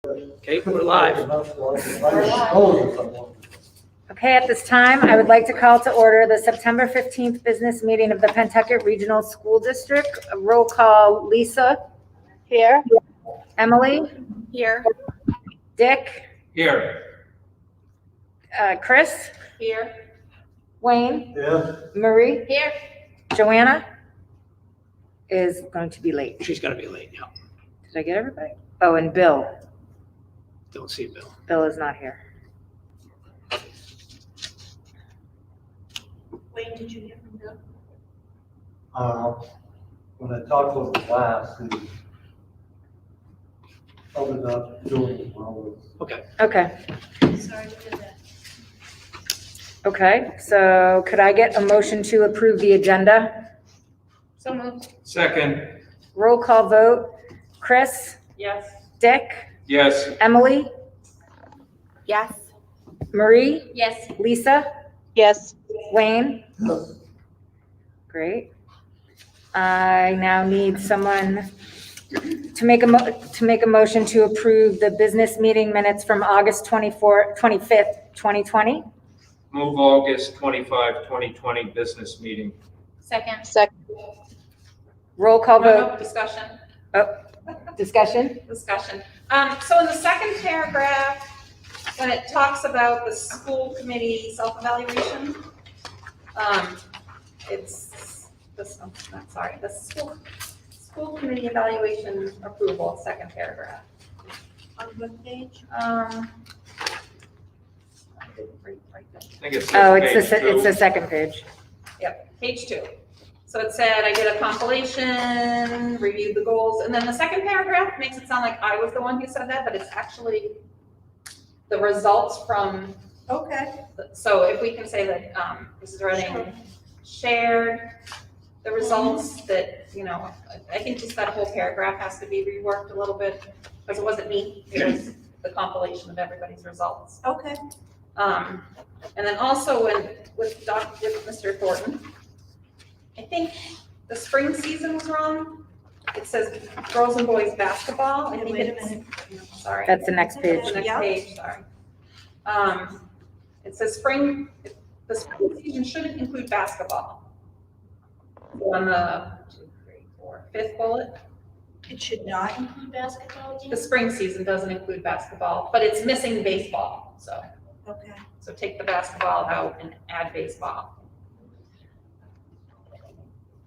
Okay, we're live. Okay, at this time, I would like to call to order the September 15th business meeting of the Pentucket Regional School District. A roll call, Lisa. Here. Emily. Here. Dick. Here. Chris. Here. Wayne. Yeah. Marie. Here. Joanna is going to be late. She's gonna be late now. Did I get everybody? Oh, and Bill. Don't see Bill. Bill is not here. Wayne, did you hear from Bill? When I talked with the class, he ended up doing it well. Okay. Okay. Sorry to hear that. Okay, so could I get a motion to approve the agenda? So moved. Second. Roll call vote. Chris. Yes. Dick. Yes. Emily. Yes. Marie. Yes. Lisa. Yes. Wayne? Great. I now need someone to make a motion to approve the business meeting minutes from August 25th, 2020. Move August 25, 2020 business meeting. Second. Roll call vote. Discussion. Oh, discussion? Discussion. So in the second paragraph, when it talks about the school committee self-evaluation, it's this, sorry, the school committee evaluation approval, second paragraph. On what page? I didn't write that. I think it's Oh, page two. it's the second page. Yep, page 2. So it said, I did a compilation, reviewed the goals, and then the second paragraph makes it sound like I was the one who said that, but it's actually the results from. Okay. So if we can say that Mrs. Redding shared the results that, I think just that whole paragraph has to be reworked a little bit, because it wasn't me, it was the compilation of everybody's results. Okay. And then also with Mr. Thornton, I think the spring season was wrong. It says girls and boys basketball. I think Wait a it's- minute. Sorry. That's the next page. The next Yeah. page, sorry. It says the spring season shouldn't include basketball. On the 2, 3, 4, 5th bullet, It should not include basketball? the spring season doesn't include basketball, but it's missing baseball, so. Okay. So take the basketball out and add baseball.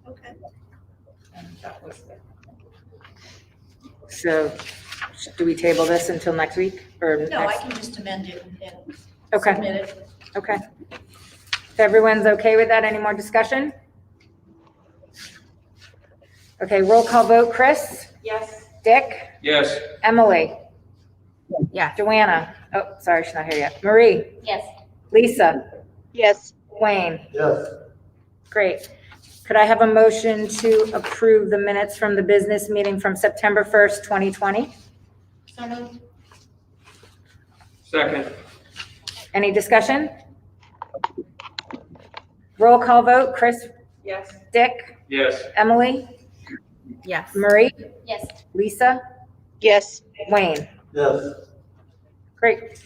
Okay. And that was it. So do we table this until next week or No, I next? can just amend it and Okay, submit it. okay. If everyone's okay with that, any more discussion? Okay, roll call vote. Chris? Yes. Dick? Yes. Emily? Yeah. Joanna? Oh, sorry, she's not here yet. Marie? Yes. Lisa? Yes. Wayne? Yes. Great. Could I have a motion to approve the minutes from the business meeting from September 1st, 2020? So moved. Second. Any discussion? Roll call vote. Chris? Yes. Dick? Yes. Emily? Yes. Marie? Yes. Lisa? Yes. Wayne? Yes. Great.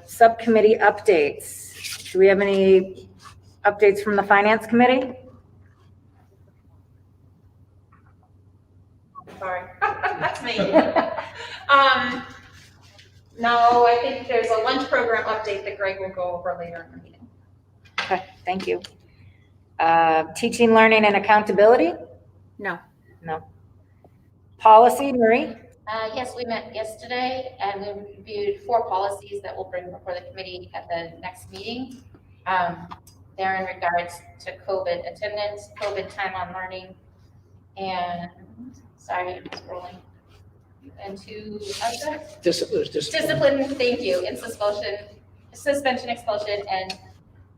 Subcommittee updates. Do we have any updates from the Finance Committee? Sorry. That's me. No, I think there's a lunch program update that Greg will go over later in the meeting. Okay, thank you. Teaching, learning, and accountability? No. No. Policy, Marie? Yes, we met yesterday and we reviewed 4 policies that we'll bring before the committee at the next meeting. They're in regards to COVID attendance, COVID time on learning, and, sorry, I'm scrolling. And to other discipline, thank you, and suspension, expulsion, and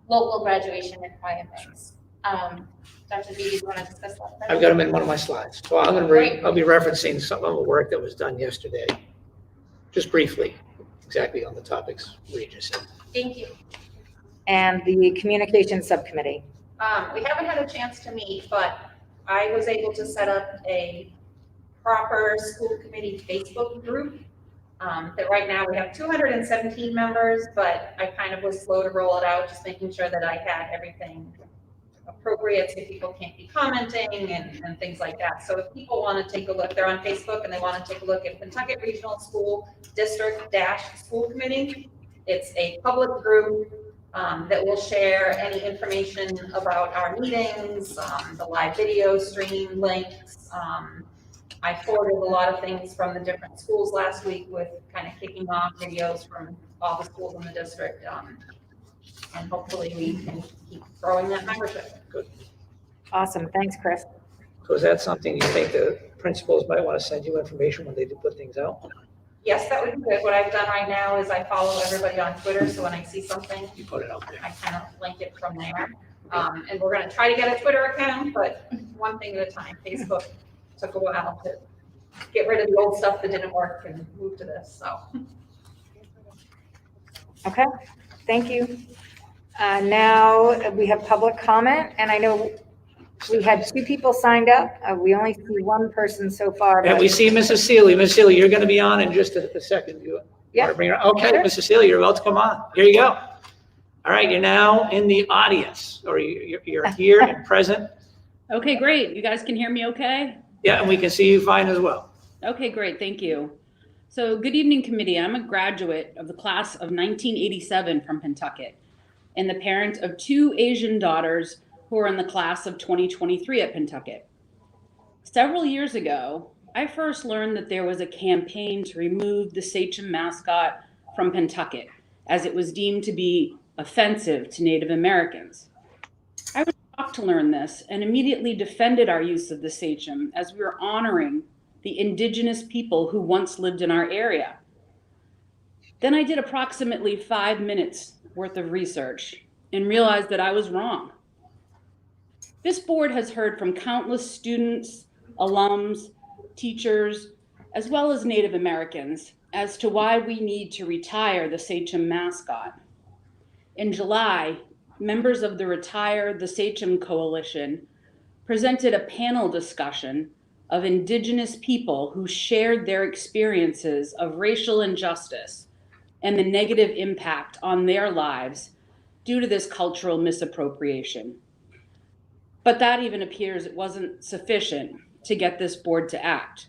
local graduation requirements. Dr. B, do you want to discuss that? I've got them in one of my slides. Well, I'll be referencing some of the work that was done yesterday. Just briefly, exactly on the topics we just said. Thank you. And the Communications Subcommittee? We haven't had a chance to meet, but I was able to set up a proper school committee Facebook group. That right now we have 217 members, but I kind of was slow to roll it out, just making sure that I had everything appropriate so people can't be commenting and things like that. So if people want to take a look, they're on Facebook and they want to take a look at Pentucket Regional School District School Committee. It's a public group that will share any information about our meetings, the live video stream links. I forwarded a lot of things from the different schools last week with kind of kicking off videos from all the schools in the district. And hopefully we can keep growing that membership. Awesome. Thanks, Chris. So is that something you think the principals might want to send you information when they do put things out? Yes, that would be good. What I've done right now is I follow everybody on Twitter, so when I see something, You put it out there. I kind of link it from there. And we're gonna try to get a Twitter account, but one thing at a time. Facebook took a while to get rid of the old stuff that didn't work and move to this, so. Okay, thank you. Now we have public comment, and I know we had 2 people signed up. We only see 1 person so far. And but- we see Mrs. Seeley. Mrs. Seeley, you're going to be on in just a second. You Yeah. want to bring her? Okay, Sure. Mrs. Seeley, you're about to come on. Here you go. All right, you're now in the audience, or you're here and present. Okay, great. You guys can hear me okay? Yeah, and we can see you fine as well. Okay, great. Thank you. So good evening, committee. I'm a graduate of the class of 1987 from Pentucket and the parent of 2 Asian daughters who are in the class of 2023 at Pentucket. Several years ago, I first learned that there was a campaign to remove the Sachem mascot from Pentucket, as it was deemed to be offensive to Native Americans. I was shocked to learn this and immediately defended our use of the Sachem as we were honoring the indigenous people who once lived in our area. Then I did approximately 5 minutes worth of research and realized that I was wrong. This board has heard from countless students, alums, teachers, as well as Native Americans as to why we need to retire the Sachem mascot. In July, members of the Retire the Sachem Coalition presented a panel discussion of Indigenous people who shared their experiences of racial injustice and the negative impact on their lives due to this cultural misappropriation. But that even appears it wasn't sufficient to get this board to act.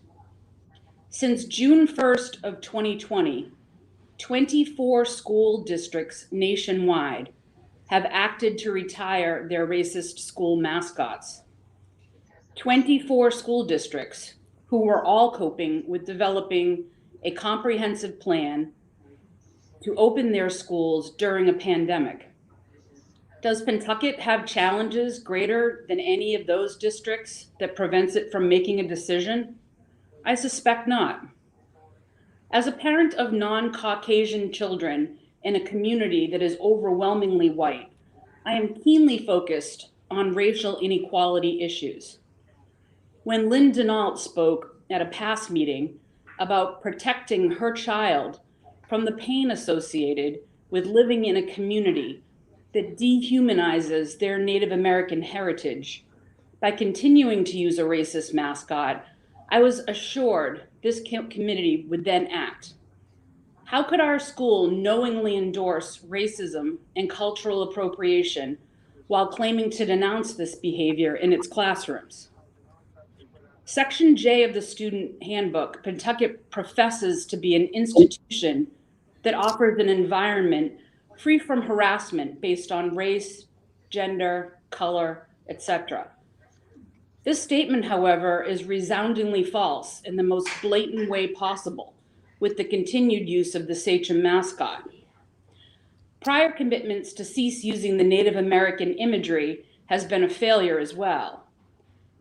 Since June 1st of 2020, 24 school districts nationwide have acted to retire their racist school mascots. 24 school districts who were all coping with developing a comprehensive plan to open their schools during a pandemic. Does Pentucket have challenges greater than any of those districts that prevents it from making a decision? I suspect not. As a parent of non-Caucasian children in a community that is overwhelmingly white, I am keenly focused on racial inequality issues. When Lynn Denault spoke at a past meeting about protecting her child from the pain associated with living in a community that dehumanizes their Native American heritage by continuing to use a racist mascot, I was assured this committee would then act. How could our school knowingly endorse racism and cultural appropriation while claiming to denounce this behavior in its classrooms? Section J of the student handbook, Pentucket professes to be an institution that offers an environment free from harassment based on race, gender, color, etc. This statement, however, is resoundingly false in the most blatant way possible with the continued use of the Sachem mascot. Prior commitments to cease using the Native American imagery has been a failure as well.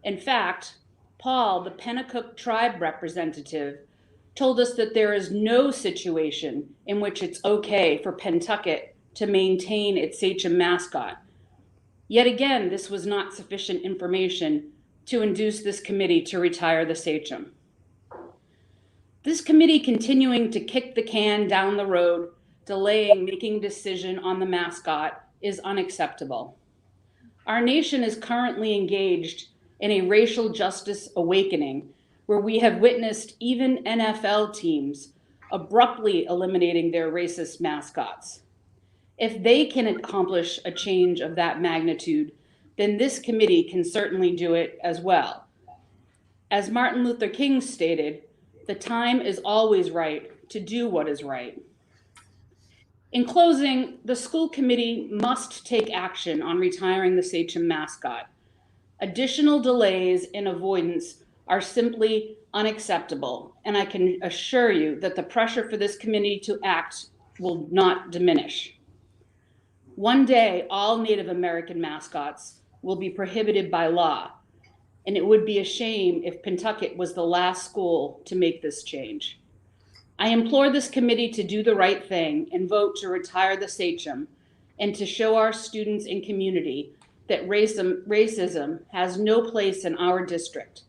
In fact, Paul, the Pennacook tribe representative, told us that there is no situation in which it's okay for Pentucket to maintain its Sachem mascot. Yet again, this was not sufficient information to induce this committee to retire the Sachem. This committee continuing to kick the can down the road, delaying making a decision on the mascot, is unacceptable. Our nation is currently engaged in a racial justice awakening where we have witnessed even NFL teams abruptly eliminating their racist mascots. If they can accomplish a change of that magnitude, then this committee can certainly do it as well. As Martin Luther King stated, the time is always right to do what is right. In closing, the school committee must take action on retiring the Sachem mascot. Additional delays and avoidance are simply unacceptable, and I can assure you that the pressure for this committee to act will not diminish. One day, all Native American mascots will be prohibited by law, and it would be a shame if Pentucket was the last school to make this change. I implore this committee to do the right thing and vote to retire the Sachem and to show our students and community that racism has no place in our district.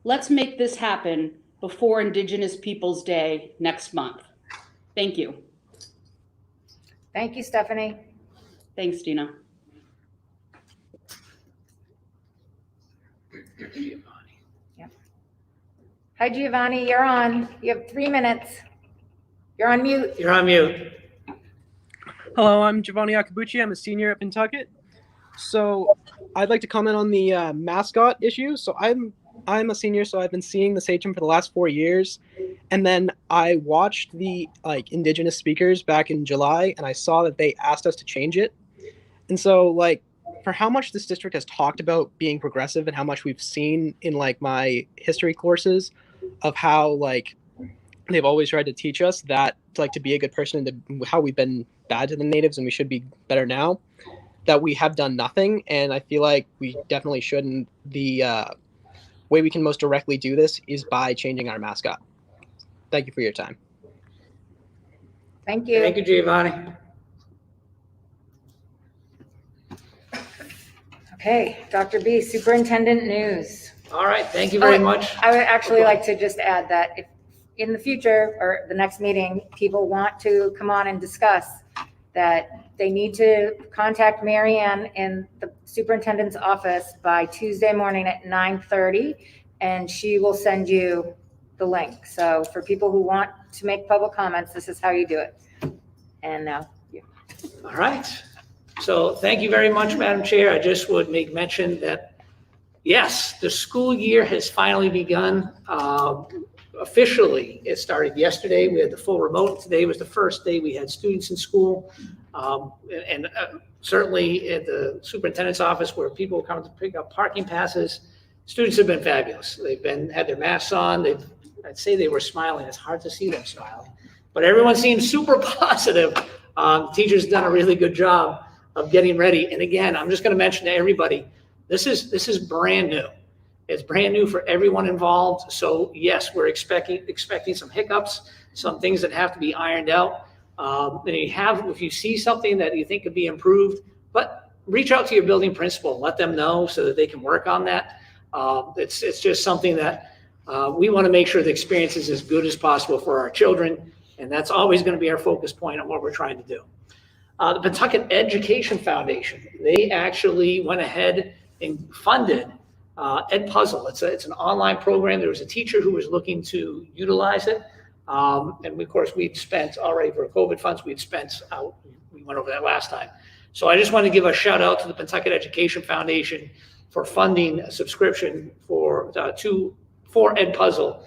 Let's make this happen before Indigenous Peoples Day next month. Thank you. Thank you, Stephanie. Thanks, Dina. Hi, Giovanni, you're on. You have 3 minutes. You're on mute. You're on mute. Hello, I'm Giovanni Akabuchi. I'm a senior at Pentucket. So I'd like to comment on the mascot issue. So I'm a senior, so I've been seeing the Sachem for the last 4 years. And then I watched the Indigenous speakers back in July, and I saw that they asked us to change it. And so for how much this district has talked about being progressive and how much we've seen in my history courses of how they've always tried to teach us that to be a good person and how we've been bad to the natives and we should be better now, that we have done nothing. And I feel like we definitely should. And the way we can most directly do this is by changing our mascot. Thank you for your time. Thank you. Thank you, Giovanni. Okay, Dr. B, Superintendent News. All right, thank you very much. I would actually like to just add that if in the future or the next meeting, people want to come on and discuss, that they need to contact Mary Ann in the superintendent's office by Tuesday morning at 9:30, and she will send you the link. So for people who want to make public comments, this is how you do it. And now you. All right. So thank you very much, Madam Chair. I just would make mention that, yes, the school year has finally begun. Officially, it started yesterday. We had the full remote. Today was the first day we had students in school. And certainly at the superintendent's office where people come to pick up parking passes, students have been fabulous. They've had their masks on. I'd say they were smiling. It's hard to see them smiling, but everyone seems super positive. Teachers done a really good job of getting ready. And again, I'm just going to mention to everybody, this is brand new. It's brand new for everyone involved. So yes, we're expecting some hiccups, some things that have to be ironed out. And if you see something that you think could be improved, but reach out to your building principal, let them know so that they can work on that. It's just something that we want to make sure the experience is as good as possible for our children. And that's always going to be our focus point on what we're trying to do. The Pentucket Education Foundation, they actually went ahead and funded EdPuzzle. It's an online program. There was a teacher who was looking to utilize it. And of course, we'd spent already for COVID funds, we went over that last time. So I just want to give a shout out to the Pentucket Education Foundation for funding a subscription for EdPuzzle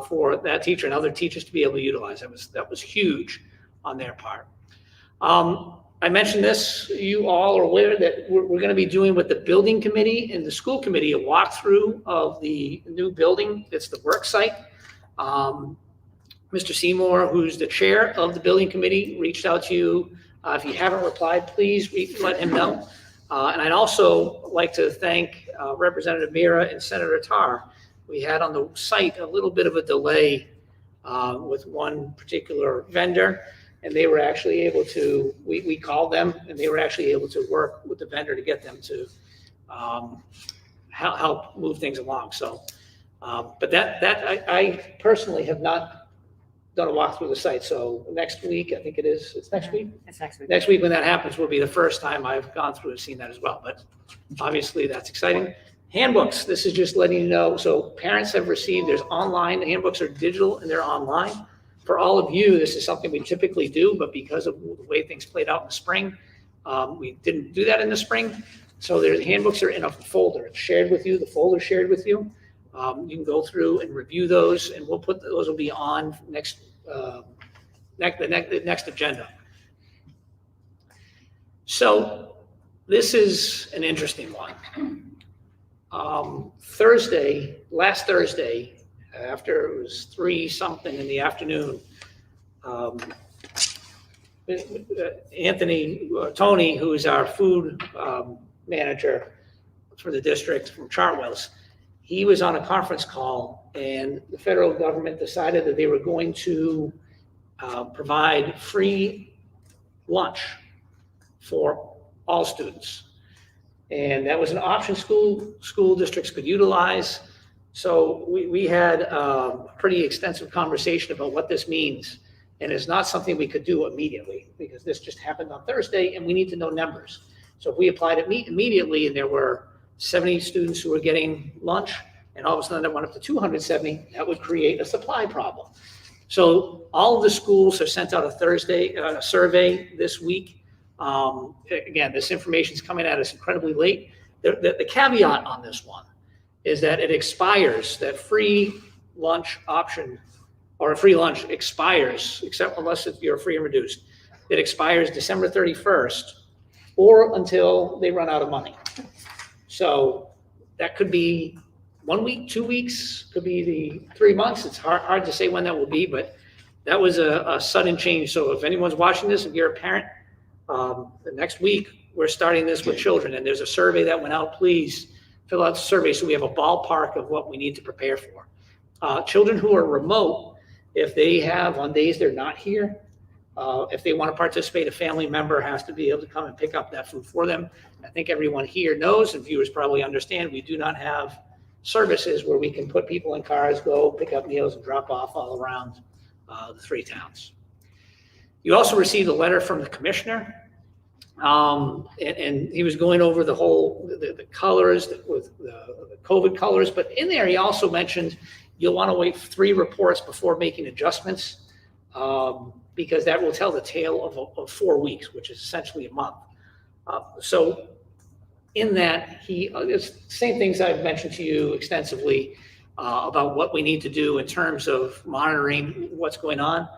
for that teacher and other teachers to be able to utilize. That was huge on their part. I mentioned this, you all are aware that we're going to be doing with the building committee and the school committee, a walkthrough of the new building. It's the work site. Mr. Seymour, who's the chair of the building committee, reached out to you. If you haven't replied, please let him know. And I'd also like to thank Representative Mira and Senator Tarr. We had on the site a little bit of a delay with one particular vendor. And they were actually able to, we called them and they were actually able to work with the vendor to get them to help move things along. So, but I personally have not done a walk through the site. So next week, I think it's next week? It's next week. Next week when that happens will be the first time I've gone through and seen that as well. But obviously that's exciting. Handbooks, this is just letting you know, so parents have received, there's online, the handbooks are digital and they're online. For all of you, this is something we typically do, but because of the way things played out in the spring, we didn't do that in the spring. So the handbooks are in a folder. It's shared with you. The folder shared with you. You can go through and review those, and we'll put those will be on the next agenda. So this is an interesting one. Last Thursday, after it was 3-something in the afternoon, Tony, who is our food manager for the district from Chartwell's, he was on a conference call, and the federal government decided that they were going to provide free lunch for all students. And that was an option school districts could utilize. So we had a pretty extensive conversation about what this means. And it's not something we could do immediately because this just happened on Thursday and we need to know numbers. So if we applied it immediately and there were 70 students who were getting lunch and all of a sudden it went up to 270, that would create a supply problem. So all of the schools have sent out a survey this week. Again, this information is coming at us incredibly late. The caveat on this one is that it expires, that free lunch option or a free lunch expires, except unless you're free and reduced. It expires December 31st or until they run out of money. So that could be 1 week, 2 weeks, could be the 3 months. It's hard to say when that will be, but that was a sudden change. So if anyone's watching this, if you're a parent, the next week, we're starting this with children, and there's a survey that went out. Please fill out the survey so we have a ballpark of what we need to prepare for. Children who are remote, if they have on days they're not here, if they want to participate, a family member has to be able to come and pick up that food for them. I think everyone here knows, and viewers probably understand, we do not have services where we can put people in cars, go pick up meals and drop off all around the 3 towns. You also received a letter from the commissioner, and he was going over the colors with the COVID colors, but in there he also mentioned you'll want to wait 3 reports before making adjustments, because that will tell the tale of 4 weeks, which is essentially a month. So in that, it's the same things I've mentioned to you extensively about what we need to do in terms of monitoring what's going on.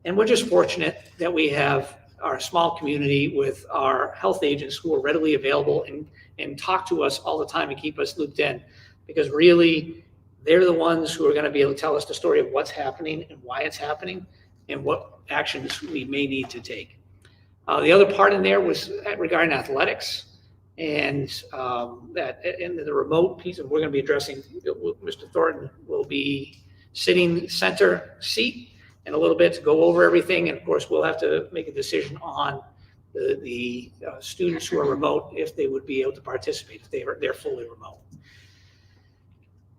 And we're just fortunate that we have our small community with our health agents who are readily available and talk to us all the time and keep us looped in, because really they're the ones who are going to be able to tell us the story of what's happening and why it's happening and what actions we may need to take. The other part in there was regarding athletics, and that in the remote piece, and we're going to be addressing, Mr. Thornton will be sitting center seat in a little bit to go over everything. And of course, we'll have to make a decision on the students who are remote, if they would be able to participate, if they're fully remote.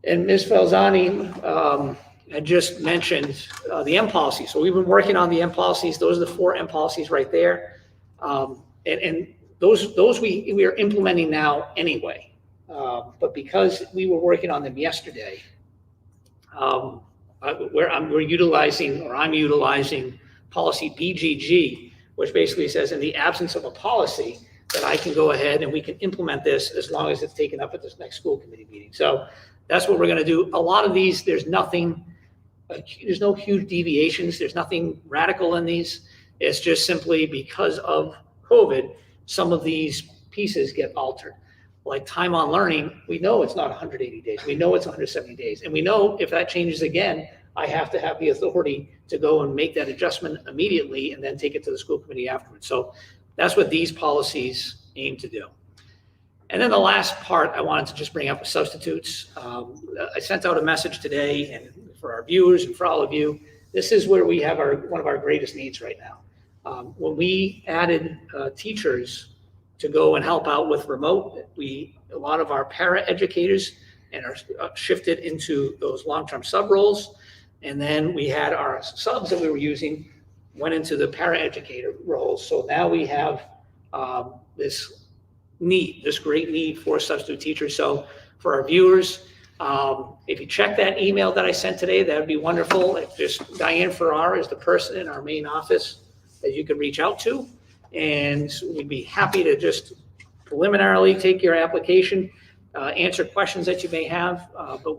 And Ms. Falzani had just mentioned the M policy. So we've been working on the M policies. Those are the 4 M policies right there. And those we are implementing now anyway. But because we were working on them yesterday, I'm utilizing policy BGG, which basically says in the absence of a policy that I can go ahead and we can implement this as long as it's taken up at this next school committee meeting. So that's what we're going to do. A lot of these, there's no huge deviations. There's nothing radical in these. It's just simply because of COVID, some of these pieces get altered. Like time on learning, we know it's not 180 days. We know it's 170 days. And we know if that changes again, I have to have the authority to go and make that adjustment immediately and then take it to the school committee afterwards. So that's what these policies aim to do. And then the last part I wanted to just bring up was substitutes. I sent out a message today, and for our viewers and for all of you, this is where we have one of our greatest needs right now. When we added teachers to go and help out with remote, a lot of our para educators and are shifted into those long-term sub roles. And then we had our subs that we were using went into the para educator roles. So now we have this great need for substitute teachers. So for our viewers, if you check that email that I sent today, that would be wonderful. If just Diane Farrar is the person in our main office that you could reach out to. And we'd be happy to just preliminarily take your application, answer questions that you may have. But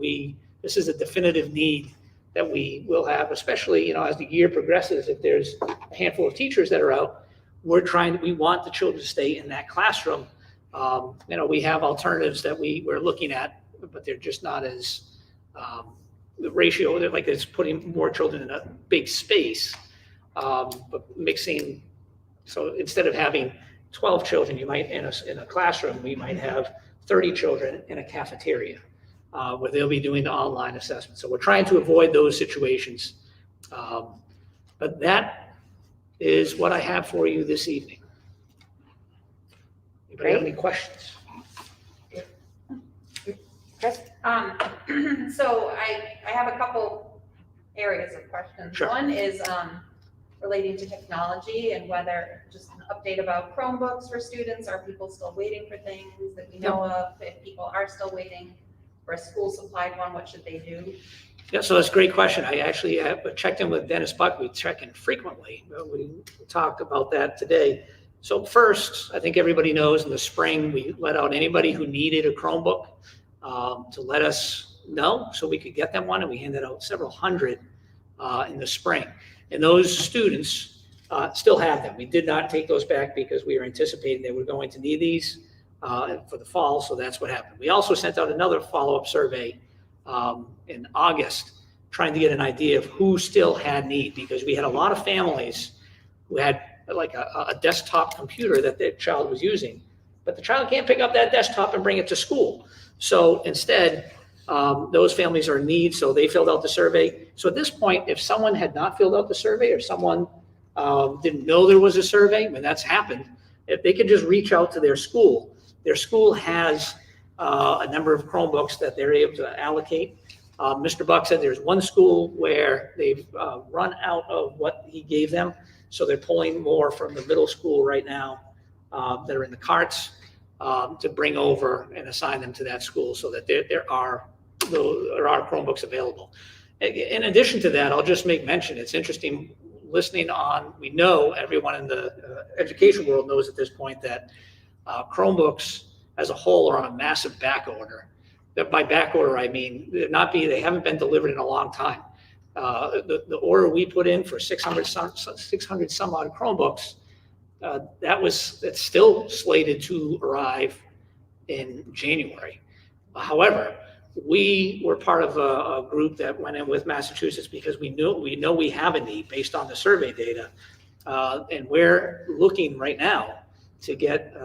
this is a definitive need that we will have, especially, as the year progresses. If there's a handful of teachers that are out, we want the children to stay in that classroom. We have alternatives that we're looking at, but they're just not as, the ratio, they're like it's putting more children in a big space, but mixing. So instead of having 12 children, you might, in a classroom, we might have 30 children in a cafeteria, where they'll be doing the online assessment. So we're trying to avoid those situations. But that is what I have for you this evening. Anybody have any questions? Chris? So I have a couple areas of questions. Sure. One is relating to technology and whether, just an update about Chromebooks for students. Are people still waiting for things that we know of? If people are still waiting for a school supplied one, what should they do? Yeah, so that's a great question. I actually checked in with Dennis Buck. We check in frequently. We talked about that today. So first, I think everybody knows in the spring, we let out anybody who needed a Chromebook to let us know so we could get them one, and we handed out several hundred in the spring. And those students still have them. We did not take those back because we were anticipating they were going to need these for the fall, so that's what happened. We also sent out another follow-up survey in August, trying to get an idea of who still had need, because we had a lot of families who had like a desktop computer that their child was using, but the child can't pick up that desktop and bring it to school. So instead, those families are in need, so they filled out the survey. So at this point, if someone had not filled out the survey, or someone didn't know there was a survey, when that's happened, if they could just reach out to their school has a number of Chromebooks that they're able to allocate. Mr. Buck said there's one school where they've run out of what he gave them, so they're pulling more from the middle school right now that are in the carts to bring over and assign them to that school, so that there are Chromebooks available. In addition to that, I'll just make mention, it's interesting listening on, we know everyone in the education world knows at this point that Chromebooks as a whole are on a massive back order. By back order, I mean they haven't been delivered in a long time. The order we put in for 600 some odd Chromebooks, it's still slated to arrive in January. However, we were part of a group that went in with Massachusetts because we know we have a need based on the survey data, and we're looking right now to get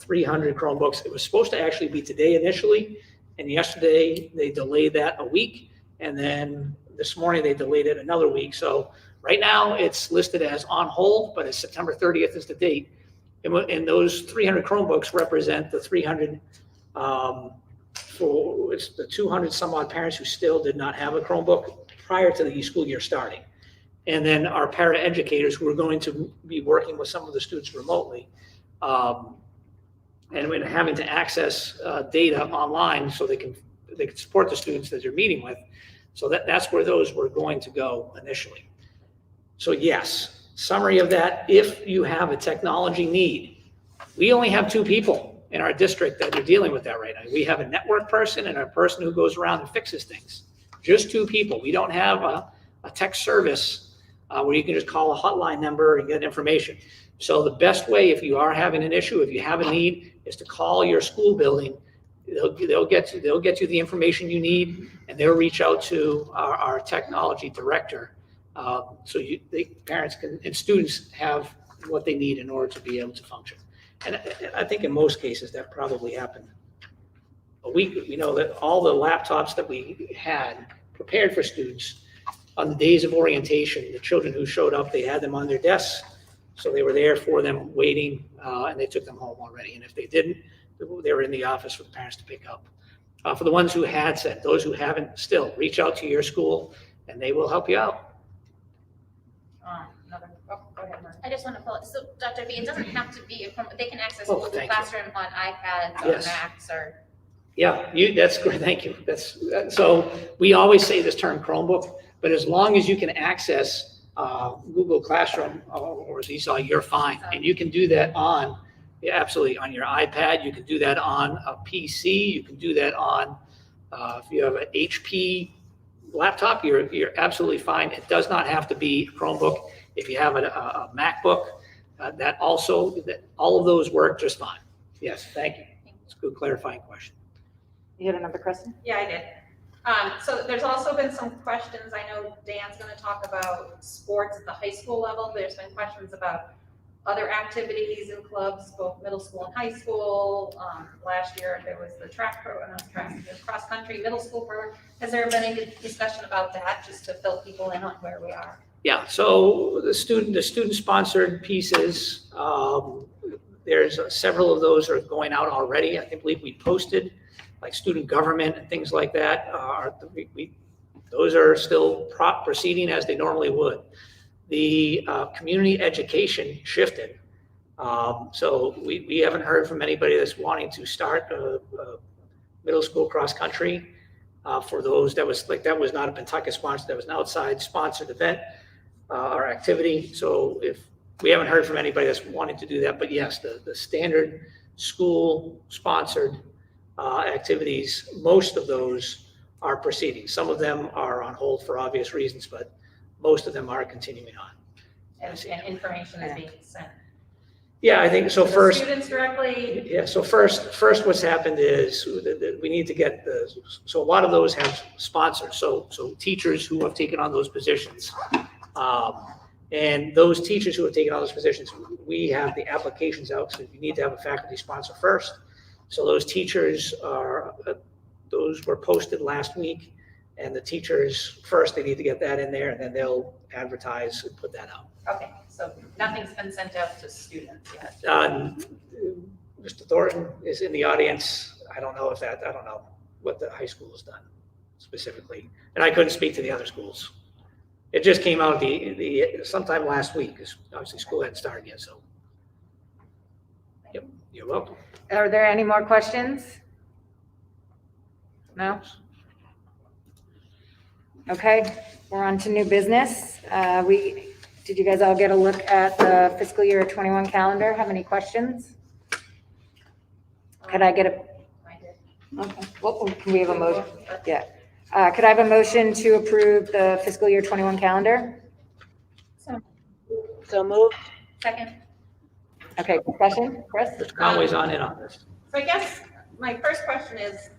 300 Chromebooks. It was supposed to actually be today initially, and yesterday they delayed that a week, and then this morning they delayed it another week. So right now it's listed as on hold, but it's September 30th is the date, and those 300 Chromebooks represent the 300 it's the 200 some odd parents who still did not have a Chromebook prior to the school year starting. And then our para educators who are going to be working with some of the students remotely, and when having to access data online so they can support the students that they're meeting with. So that's where those were going to go initially. So yes, summary of that, if you have a technology need, we only have 2 people in our district that are dealing with that right now. We have a network person and a person who goes around and fixes things. Just 2 people. We don't have a tech service where you can just call a hotline number and get information. So the best way, if you are having an issue, if you have a need, is to call your school building. They'll get you the information you need, and they'll reach out to our technology director. So the parents and students have what they need in order to be able to function. And I think in most cases that probably happened a week. We know that all the laptops that we had prepared for students on the days of orientation, the children who showed up, they had them on their desks. So they were there for them waiting, and they took them home already. And if they didn't, they were in the office for the parents to pick up. For the ones who had sent, those who haven't, still reach out to your school and they will help you out. Go ahead, Mark. I just want to follow. So, Dr. B, it doesn't have to be they can access Oh, Google thank you. Classroom on iPads or Yes. Macs or. Yeah, that's great, thank you. So we always say this term Chromebook, but as long as you can access Google Classroom or Seesaw, you're fine. And you can do that on, yeah, absolutely, on your iPad, you can do that on a PC, you can do that on, if you have an HP laptop, you're absolutely fine. It does not have to be a Chromebook. If you have a MacBook, all of those work just fine. Yes, thank you. It's a good clarifying question. You had another question? Yeah, I did. So there's also been some questions. I know Dan's going to talk about sports at the high school level. There's been questions about other activities in clubs, both middle school and high school. Last year there was the cross country middle school program. Has there been any discussion about that, just to fill people in on where we are? Yeah, so the student sponsored pieces, there's several of those are going out already. I believe we posted, like student government and things like that. Those are still proceeding as they normally would. The community education shifted. So we haven't heard from anybody that's wanting to start a middle school cross country. For those that was not a Pentucket sponsor, that was an outside sponsored event or activity. So if we haven't heard from anybody that's wanting to do that, but yes, the standard school sponsored activities, most of those are proceeding. Some of them are on hold for obvious reasons, but most of them are continuing on. And information is being sent. Yeah, I think so. To the First, students directly. yeah. So first, what's happened is that we need to get so a lot of those have sponsors. So teachers who have taken on those positions, and those teachers who have taken on those positions, we have the applications out. So you need to have a faculty sponsor first. So those teachers those were posted last week, and the teachers first, they need to get that in there, and then they'll advertise and put that out. Okay, so nothing's been sent out to students yet. Mr. Thornton is in the audience. I don't know what the high school has done specifically, and I couldn't speak to the other schools. It just came out sometime last week, because obviously school hadn't started yet. So, yep, you're welcome. Are there any more questions? No? Okay, we're on to new business. Did you guys all get a look at the fiscal year 21 calendar? Have any questions? Could I get I did. okay. Well, can we have a motion? Yeah. Could I have a motion to approve the fiscal year 21 calendar? So moved. Second. Okay, discussion, Chris? Mr. Conway's on this. So I guess my first question is,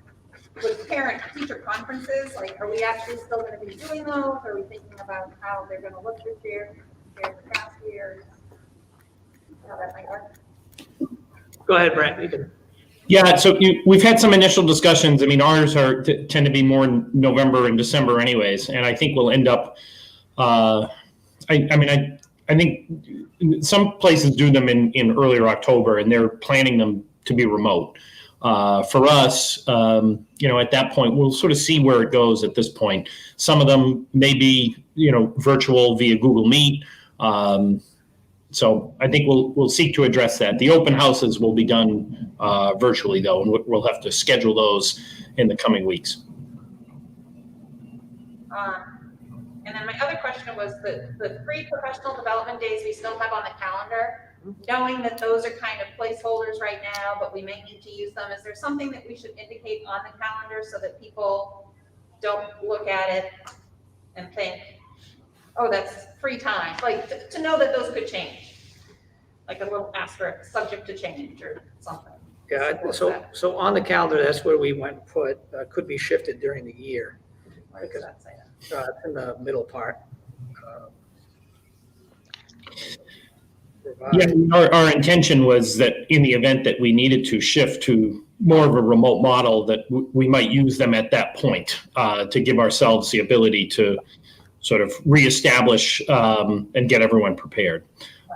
with parent-teacher conferences, like, are we actually still going to be doing those? Are we thinking about how they're going to look this year compared to past years? How that might work? Go ahead, Brent. You can. Yeah, so we've had some initial discussions. I mean, ours tend to be more in November and December anyways, and I think we'll end up, I think some places do them in earlier October, and they're planning them to be remote. For us, at that point, we'll sort of see where it goes at this point. Some of them may be, virtual via Google Meet. So I think we'll seek to address that. The open houses will be done virtually, though, and we'll have to schedule those in the coming weeks. And then my other question was the 3 professional development days we still have on the calendar, knowing that those are kind of placeholders right now, but we may need to use them. Is there something that we should indicate on the calendar so that people don't look at it and think, oh, that's free time? Like, to know that those could change, like a little asterisk, subject to change or something. Yeah, so on the calendar, that's where we went and put, could be shifted during the year. Where does that say that? It's in the middle part. Yeah, our intention was that in the event that we needed to shift to more of a remote model, that we might use them at that point to give ourselves the ability to sort of reestablish and get everyone prepared.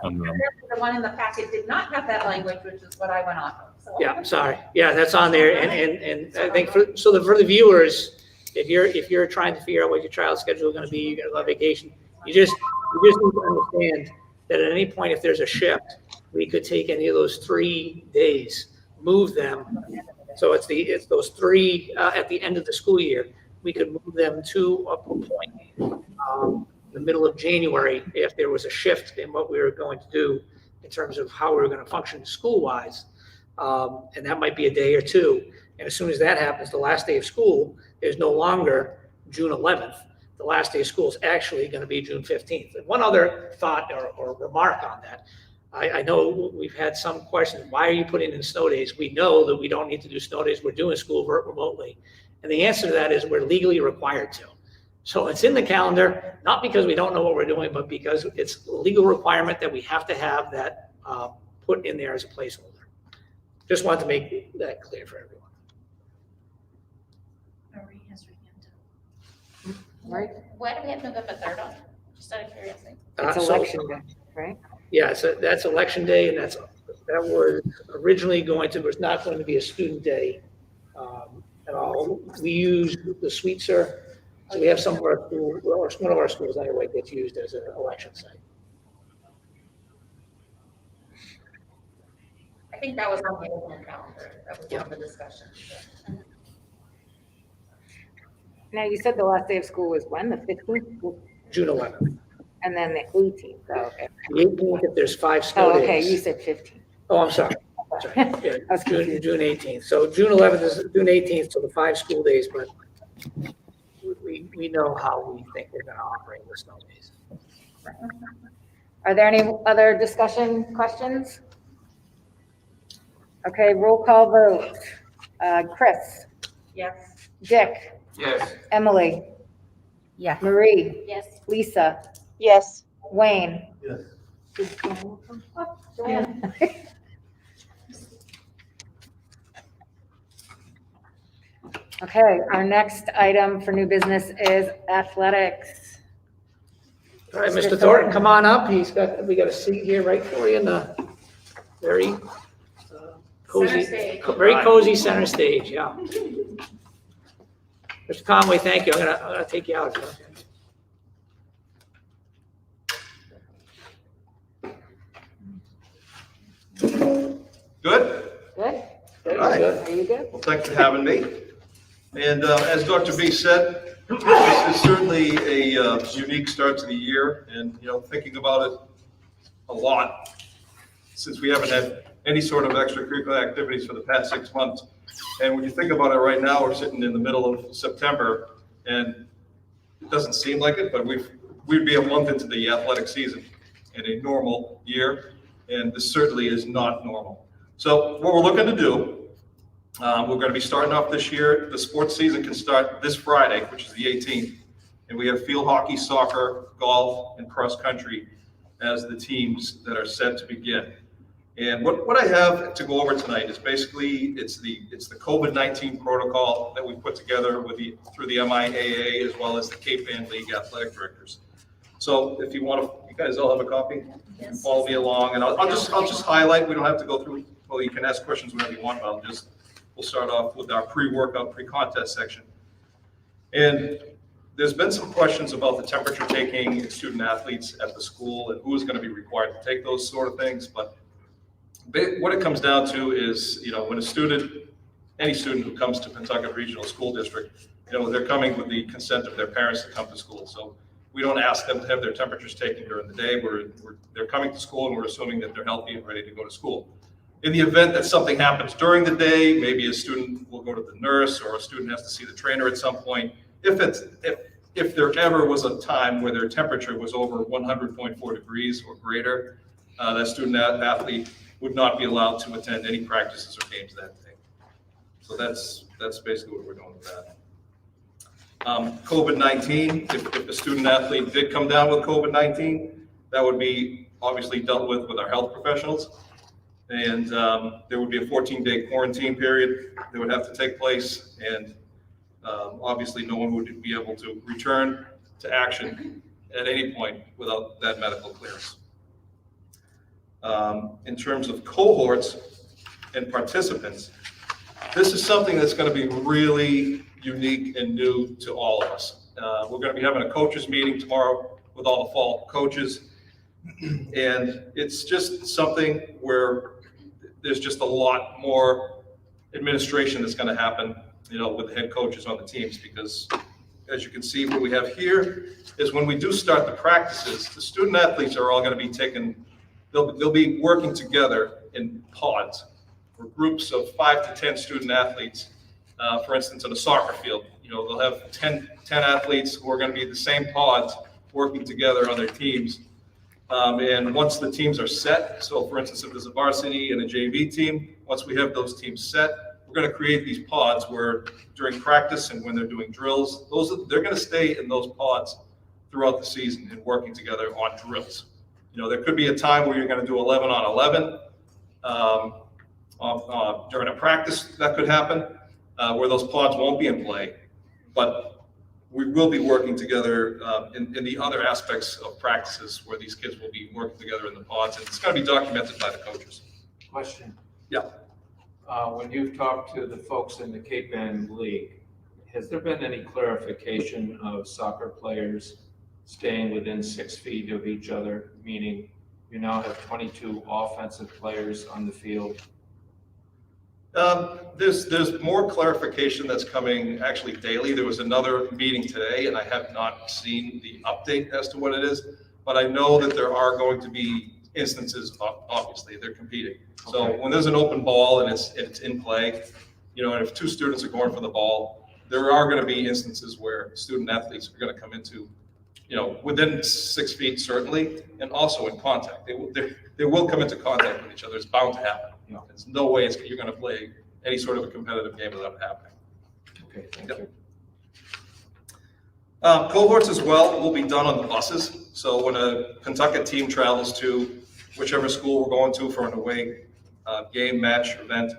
The one in the packet did not have that language, which is what I went off of. So Yeah, sorry. Yeah, that's on there. And I think for the viewers, if you're trying to figure out what your child's schedule is going to be, you're going to go on vacation, you just need to understand that at any point, if there's a shift, we could take any of those 3 days, move them, So it's those three at the end of the school year. We could move them to a point the middle of January if there was a shift in what we were going to do in terms of how we were going to function school-wise. And that might be a day or two. And as soon as that happens, the last day of school is no longer June 11th. The last day of school is actually going to be June 15th. And one other thought or remark on that, I know we've had some questions, why are you putting in snow days? We know that we don't need to do snow days. We're doing school remotely. And the answer to that is we're legally required to. So it's in the calendar, not because we don't know what we're doing, but because it's a legal requirement that we have to have that put in there as a placeholder. Just wanted to make that clear for everyone. Marie has her hand up. Right? Why do we have November 3rd on? Just out of curiosity. It's So- election day, right? Yeah, so that's election day, and that was originally was not going to be a student day at all. We use the Sweetser, so we have some of our schools, or one of our schools anyway, gets used as an election site. I think that was on the open calendar. That was one of the discussions. Now, you said the last day of school was when, the 15th? June 11th. And then the 18th, oh, okay. The 18th, if there's 5 snow Oh, days. okay, you said 15th. Oh, I'm sorry. Sorry. Yeah, I was confused. June 18th. So June 11th is June 18th, so the 5 school days, but we know how we think we're going to operate with snow days. Are there any other discussion questions? Okay, roll call vote. Chris, Yes. Dick, Yes. Emily, Yes. Marie, Yes. Lisa, Yes. Wayne. Yes. Joanne. Okay, our next item for new business is athletics. All right, Mr. Thornton, come on up. We got a seat here right for you in the very cozy, Center stage. very cozy center stage, yeah. Mr. Conway, thank you. I'm gonna take you out. Good. Good? Hi. Are you good? Well, thanks for having me. And as Dr. B said, this is certainly a unique start to the year, and thinking about it a lot since we haven't had any sort of extracurricular activities for the past 6 months. And when you think about it right now, we're sitting in the middle of September, and it doesn't seem like it, but we'd be a month into the athletic season in a normal year, and this certainly is not normal. So what we're looking to do, we're going to be starting off this year. The sports season can start this Friday, which is the 18th, and we have field hockey, soccer, golf, and cross country as the teams that are set to begin. And what I have to go over tonight is basically it's the COVID-19 protocol that we put together through the MIAA as well as the Cape Ann League athletic directors. So if you want to, you guys all have a copy. You can follow me along, and I'll just highlight. We don't have to go through. Well, you can ask questions whenever you want, but we'll start off with our pre-workout, pre-contest section. And there's been some questions about the temperature taking student athletes at the school and who is going to be required to take those sort of things. But what it comes down to is, when any student who comes to Pentucket Regional School District, they're coming with the consent of their parents to come to school. So we don't ask them to have their temperatures taken during the day. They're coming to school, and we're assuming that they're healthy and ready to go to school. In the event that something happens during the day, maybe a student will go to the nurse or a student has to see the trainer at some point. If there ever was a time where their temperature was over 100.4 degrees or greater, that student athlete would not be allowed to attend any practices or games that day. So that's basically what we're doing with that. COVID-19, if a student athlete did come down with COVID-19, that would be obviously dealt with our health professionals. And there would be a 14-day quarantine period that would have to take place. And obviously no one would be able to return to action at any point without that medical clearance. In terms of cohorts and participants, this is something that's going to be really unique and new to all of us. We're going to be having a coaches meeting tomorrow with all the fall coaches. And it's just something where there's just a lot more administration that's going to happen, with the head coaches on the teams, because as you can see, what we have here is when we do start the practices, the student athletes are all going to be they'll be working together in pods or groups of 5 to 10 student athletes. For instance, in a soccer field, they'll have 10 athletes who are going to be the same pods working together on their teams. And once the teams are set, so for instance, if there's a varsity and a JV team, once we have those teams set, we're going to create these pods where during practice and when they're doing drills, they're going to stay in those pods throughout the season and working together on drills. There could be a time where you're going to do 11 on 11 during a practice. That could happen where those pods won't be in play, but we will be working together in the other aspects of practices where these kids will be working together in the pods, and it's going to be documented by the coaches. Question. Yeah. When you've talked to the folks in the Cape Ann League, has there been any clarification of soccer players staying within 6 feet of each other, meaning you now have 22 offensive players on the field? There's more clarification that's coming actually daily. There was another meeting today, and I have not seen the update as to what it is, but I know that there are going to be instances, obviously, they're competing. So Okay. when there's an open ball and it's in play, and if 2 students are going for the ball, there are going to be instances where student athletes are going to come into, within 6 feet certainly, and also in contact. They will come into contact with each other. It's bound to happen. There's no way you're going to play any sort of a competitive game without it happening. Okay, thank you. Cohorts as well will be done on the buses. So when a Pentucket team travels to whichever school we're going to for an away game, match, event,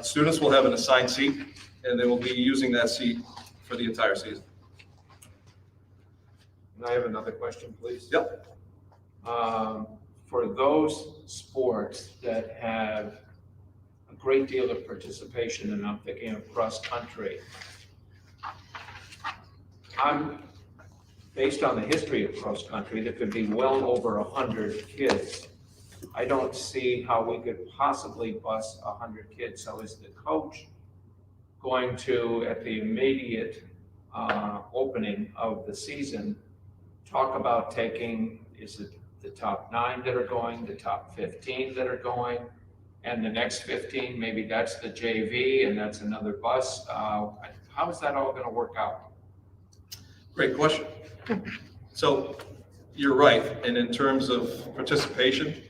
students will have an assigned seat, and they will be using that seat for the entire season. And I have another question, please. Yep. For those sports that have a great deal of participation, and I'm thinking of cross country, based on the history of cross country, there could be well over 100 kids. I don't see how we could possibly bus 100 kids. So is the coach going to, at the immediate opening of the season, talk about taking, is it the top 9 that are going, the top 15 that are going, and the next 15, maybe that's the JV and that's another bus? How is that all going to work out? Great question. So you're right. And in terms of participation,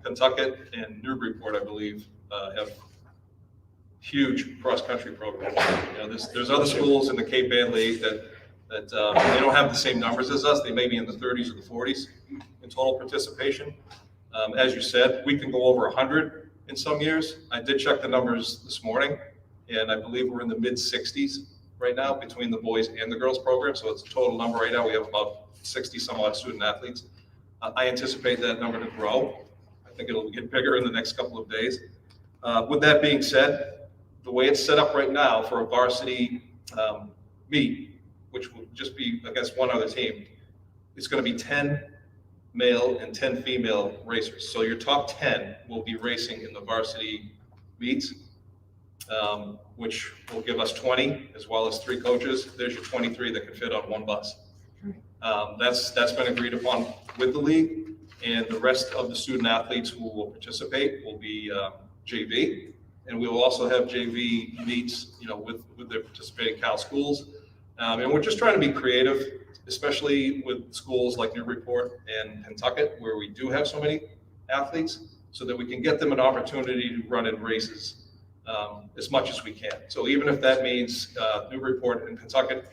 Pentucket and Newburyport, I believe, have huge cross-country programs. There's other schools in the Cape Ann League that they don't have the same numbers as us. They may be in the 30s or the 40s in total participation. As you said, we can go over 100 in some years. I did check the numbers this morning, and I believe we're in the mid-60s right now between the boys and the girls program. So it's a total number right now. We have about 60 some odd student athletes. I anticipate that number to grow. I think it'll get bigger in the next couple of days. With that being said, the way it's set up right now for a varsity meet, which will just be against one other team, it's going to be 10 male and 10 female racers. So your top 10 will be racing in the varsity meets, which will give us 20 as well as 3 coaches. There's your 23 that can fit on one bus. That's been agreed upon with the league, and the rest of the student athletes who will participate will be JV, and we will also have JV meets, with their participating Cal schools. And we're just trying to be creative, especially with schools like Newburyport and Pentucket, where we do have so many athletes, so that we can get them an opportunity to run in races as much as we can. So even if that means Newburyport and Pentucket,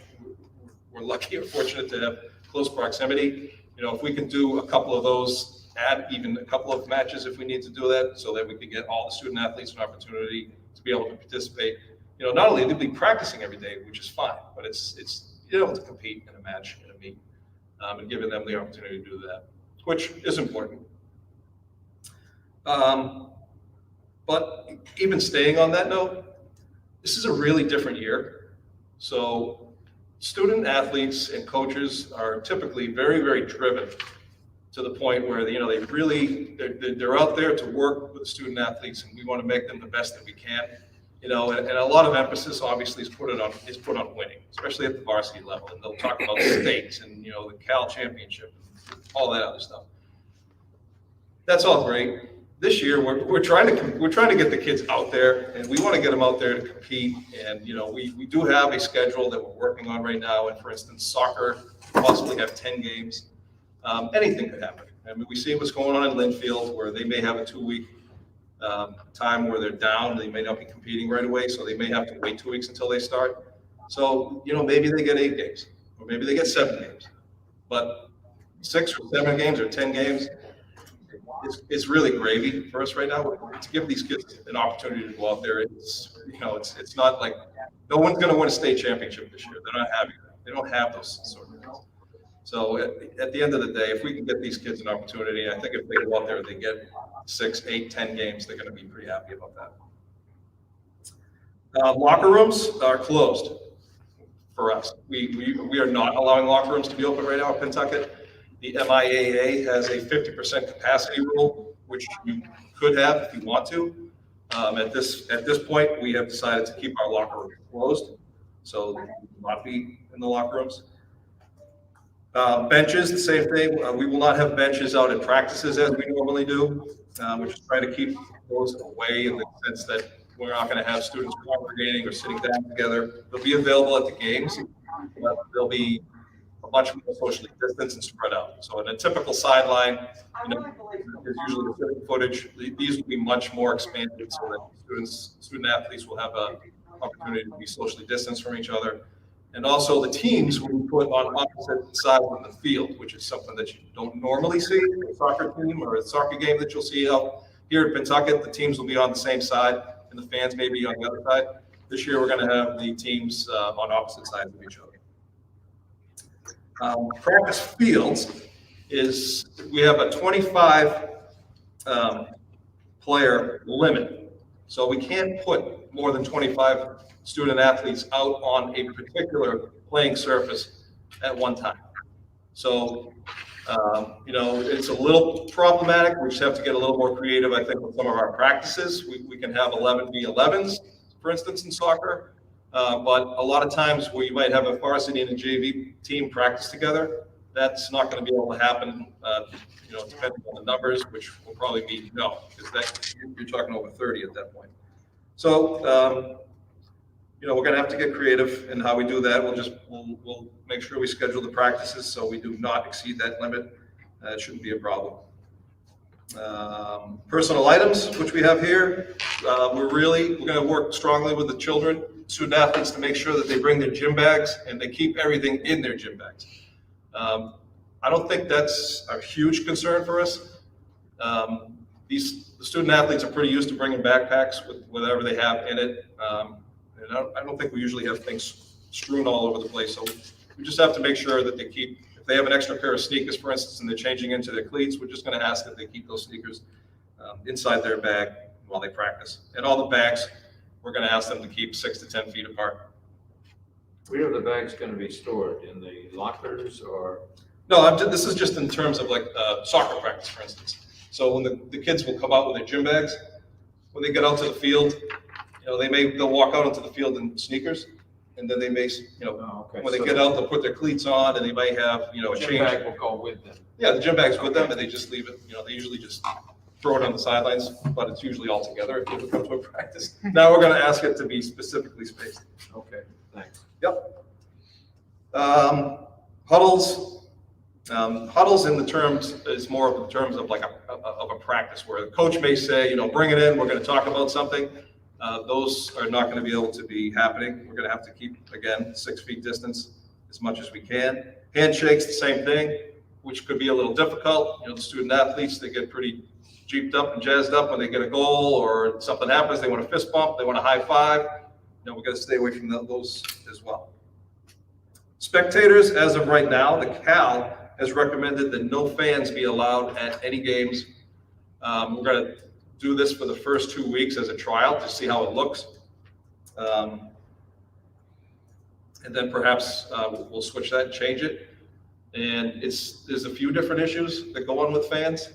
we're lucky or fortunate to have close proximity. If we can do a couple of those, add even a couple of matches if we need to do that, so that we can get all the student athletes an opportunity to be able to participate. Not only they'll be practicing every day, which is fine, but it's able to compete in a match, in a meet, and giving them the opportunity to do that, which is important. But even staying on that note, this is a really different year. So student athletes and coaches are typically very, very driven to the point where they're out there to work with the student athletes, and we want to make them the best that we can. you know, and a lot of emphasis obviously is put on winning, especially at the varsity level. And they'll talk about the states and, you know, the Cal championship, all that other stuff. That's all great. This year, we're trying to get the kids out there, and we want to get them out there to compete. And, you know, we do have a schedule that we're working on right now. And for instance, soccer possibly have 10 games. Anything could happen. I mean, we see what's going on in Linfield, where they may have a 2-week time where they're down. They may not be competing right away, so they may have to wait 2 weeks until they start. So, you know, maybe they get 8 games, or maybe they get 7 games. But 6 or 7 games or 10 games, it's really gravy for us right now. To give these kids an opportunity to go out there, it's, you know, it's not like no one's going to win a state championship this year. They're not having that. They don't have those sort of things. So at the end of the day, if we can get these kids an opportunity, I think if they go out there, they get 6, 8, 10 games, they're going to be pretty happy about that. Locker rooms are closed for us. We are not allowing locker rooms to be open right now at Pentucket. The MIAA has a 50% capacity rule, which you could have if you want to. At this point, we have decided to keep our locker rooms closed, so we will not be in the locker rooms. Benches, the same thing. We will not have benches out at practices as we normally do. We're just trying to keep those away in the sense that we're not going to have students congregating or sitting down together. They'll be available at the games, but they'll be much more socially distanced and spread out. So in a typical sideline, you know, there's usually a certain footage. These will be much more expanded so that student athletes will have an opportunity to be socially distanced from each other. And also the teams will be put on opposite sides of the field, which is something that you don't normally see in a soccer team or a soccer game that you'll see out here at Pentucket. The teams will be on the same side and the fans may be on the other side. This year, we're going to have the teams on opposite sides of each other. Practice fields is, we have a 25 player limit. So we can't put more than 25 student athletes out on a particular playing surface at one time. So, you know, it's a little problematic. We just have to get a little more creative, I think, with some of our practices. We can have 11v11s, for instance, in soccer. But a lot of times where you might have a varsity and a JV team practice together, that's not going to be able to happen, you know, depending on the numbers, which will probably be no, because you're talking over 30 at that point. So, you know, we're going to have to get creative in how we do that. We'll make sure we schedule the practices so we do not exceed that limit. It shouldn't be a problem. Personal items, which we have here, we're going to work strongly with the student athletes to make sure that they bring their gym bags and they keep everything in their gym bags. I don't think that's a huge concern for us. The student athletes are pretty used to bringing backpacks with whatever they have in it. And I don't think we usually have things strewn all over the place. So we just have to make sure that they keep, if they have an extra pair of sneakers, for instance, and they're changing into their cleats, we're just going to ask that they keep those sneakers inside their bag while they practice. And all the bags, we're going to ask them to keep 6 to 10 feet apart. Where are the bags going to be stored? In the lockers or? No, this is just in terms of like soccer practice, for instance. So when the kids will come out with their gym bags, when they get out to the field, you know, they'll walk out onto the field in sneakers, and then they may, you know, when they get out, they'll put their cleats on, and they might have, you know, a gym change. bag will go with them. Yeah, the gym bag's with them, and they just leave it. You know, they usually just throw it on the sidelines, but it's usually all together if you come to a practice. Now we're going to ask it to be specifically spaced. Okay, thanks. Yep. Huddles. Huddles in the terms is more of the terms of like a practice where the coach may say, you know, bring it in. We're going to talk about something. Those are not going to be able to be happening. We're going to have to keep, again, 6 feet distance as much as we can. Handshakes, the same thing, which could be a little difficult. You know, the student athletes, they get pretty jeeped up and jazzed up when they get a goal or something happens. They want a fist bump. They want a high five. You know, we've got to stay away from those as well. Spectators, as of right now, the Cal has recommended that no fans be allowed at any games. We're going to do this for the first 2 weeks as a trial to see how it looks. And then perhaps we'll switch that and change it. And there's a few different issues that go on with fans.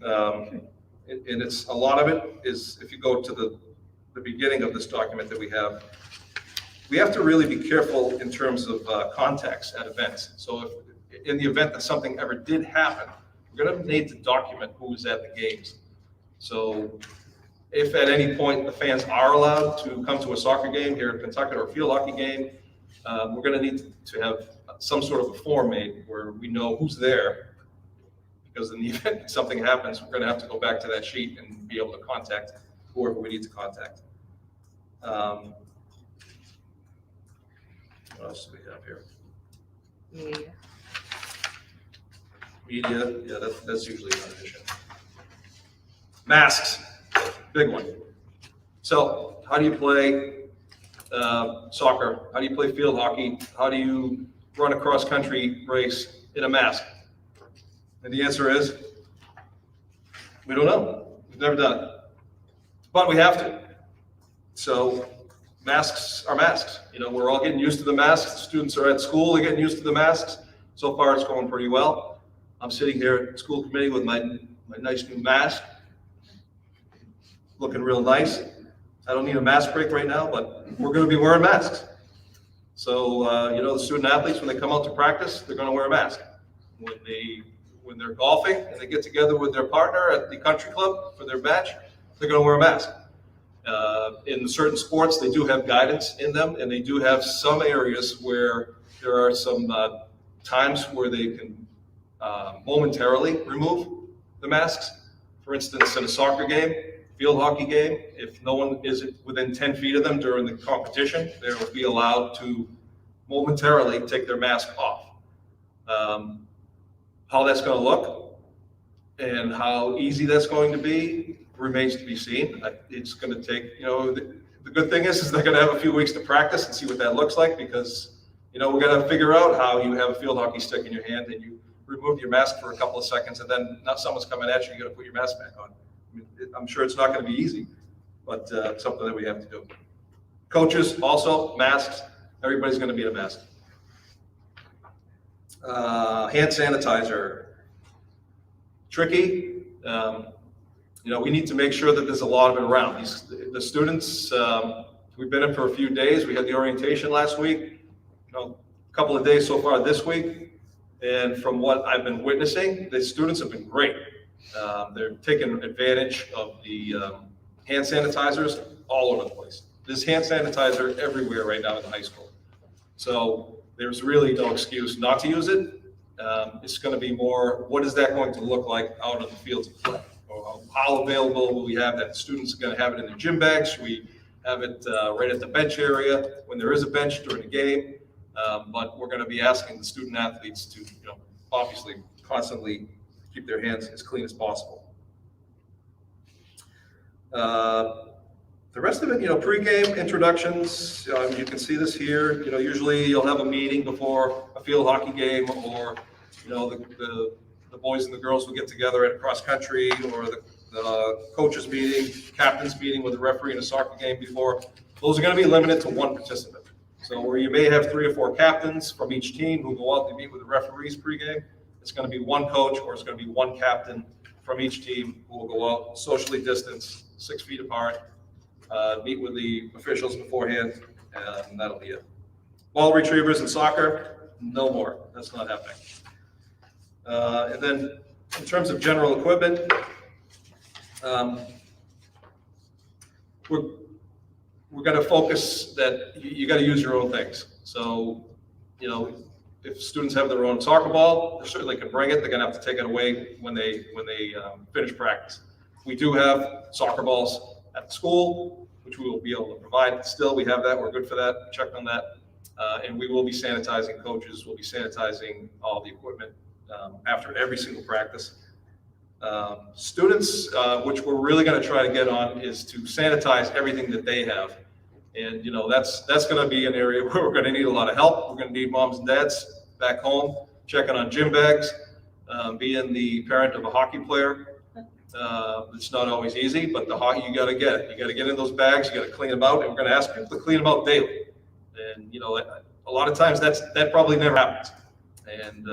And it's a lot of it is if you go to the the beginning of this document that we have to really be careful in terms of contacts at events. So if, in the event that something ever did happen, we're gonna need to document who was at the games. So if at any point the fans are allowed to come to a soccer game here in Pentucket or a field hockey game, we're gonna need to have some sort of a form made where we know who's there. Because in the event something happens, we're gonna have to go back to that sheet and be able to contact whoever we need to contact. What else do we have here? Media, yeah, that's usually an addition. Masks, big one. So how do you play soccer? How do you play field hockey? How do you run a cross-country race in a mask? And the answer is, we don't know. We've never done it. But we have to. So masks are masks. You know, we're all getting used to the masks. The students are at school, they're getting used to the masks. So far, it's going pretty well. I'm sitting here at school committee with my nice new mask. Looking real nice. I don't need a mask break right now, but we're gonna be wearing masks. So, you know, the student athletes, when they come out to practice, they're gonna wear a mask. When they're golfing and they get together with their partner at the country club for their match, they're gonna wear a mask. In certain sports, they do have guidance in them, and they do have some areas where there are some times where they can momentarily remove the masks. For instance, in a soccer game, field hockey game, if no one is within 10 feet of them during the competition, they will be allowed to momentarily take their mask off. How that's going to look and how easy that's going to be remains to be seen. It's going to take, you know, the good thing is they're going to have a few weeks to practice and see what that looks like, because, you know, we're going to figure out how you have a field hockey stick in your hand and you remove your mask for a couple of seconds, and then now someone's coming at you, you got to put your mask back on. I mean, I'm sure it's not going to be easy, but something that we have to do. Coaches also, masks. Everybody's going to be in a mask. Hand sanitizer. Tricky. You know, we need to make sure that there's a lot of it around. The students, we've been in for a few days. We had the orientation last week, you know, a couple of days so far this week. And from what I've been witnessing, the students have been great. They're taking advantage of the hand sanitizers all over the place. There's hand sanitizer everywhere right now in the high school. So there's really no excuse not to use it. It's going to be more, what is that going to look like out on the fields of play? Or how available will we have that? Students are going to have it in their gym bags. Should we have it right at the bench area when there is a bench during the game? But we're going to be asking the student athletes to, you know, obviously constantly keep their hands as clean as possible. The rest of it, you know, pregame introductions, you can see this here. You know, usually you'll have a meeting before a field hockey game, or, you know, the boys and the girls will get together at a cross country, or the coaches meeting, captains meeting with the referee in a soccer game before. Those are going to be limited to one participant. So where you may have 3 or 4 captains from each team who go out to meet with the referees pregame, it's going to be one coach, or it's going to be one captain from each team who will go out socially distanced, 6 feet apart, meet with the officials beforehand, and that'll be it. Ball retrievers in soccer, no more. That's not happening. And then in terms of general equipment, we're going to focus that you got to use your own things. So, you know, if students have their own soccer ball, they certainly can bring it. They're going to have to take it away when they finish practice. We do have soccer balls at the school, which we will be able to provide. Still, we have that. We're good for that. We checked on that. And we will be sanitizing coaches. We'll be sanitizing all the equipment after every single practice. Students, which we're really going to try to get on, is to sanitize everything that they have. And, you know, that's going to be an area where we're going to need a lot of help. We're going to need moms and dads back home checking on gym bags. Being the parent of a hockey player, it's not always easy, but the hockey, you got to get it. You got to get in those bags. You got to clean them out, and we're going to ask people to clean them out daily. And, you know, a lot of times that probably never happens. And,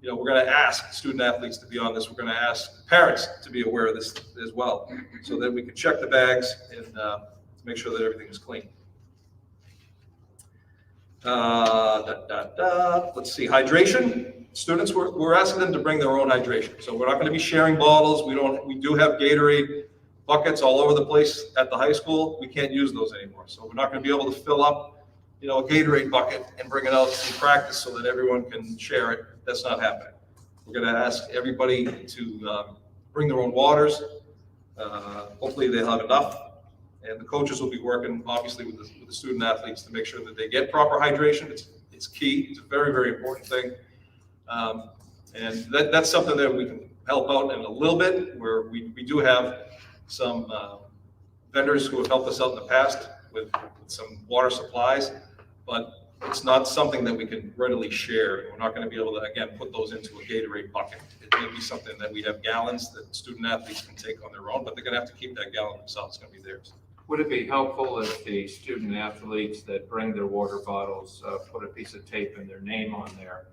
you know, we're going to ask student athletes to be on this. We're going to ask parents to be aware of this as well, so that we can check the bags and make sure that everything is clean. Let's see, hydration. Students, we're asking them to bring their own hydration. So we're not going to be sharing bottles. We do have Gatorade buckets all over the place at the high school. We can't use those anymore. So we're not going to be able to fill up, a Gatorade bucket and bring it out in practice so that everyone can share it. That's not happening. We're going to ask everybody to bring their own waters. Hopefully they'll have enough. And the coaches will be working, obviously, with the student athletes to make sure that they get proper hydration. It's key. It's a very, very important thing. And that's something that we can help out in a little bit, where we do have some vendors who have helped us out in the past with some water supplies, but it's not something that we can readily share. We're not going to be able to, again, put those into a Gatorade bucket. It may be something that we have gallons that student athletes can take on their own, but they're going to have to keep that gallon themselves. It's going to be theirs. Would it be helpful if the student athletes that bring their water bottles put a piece of tape and their name on there?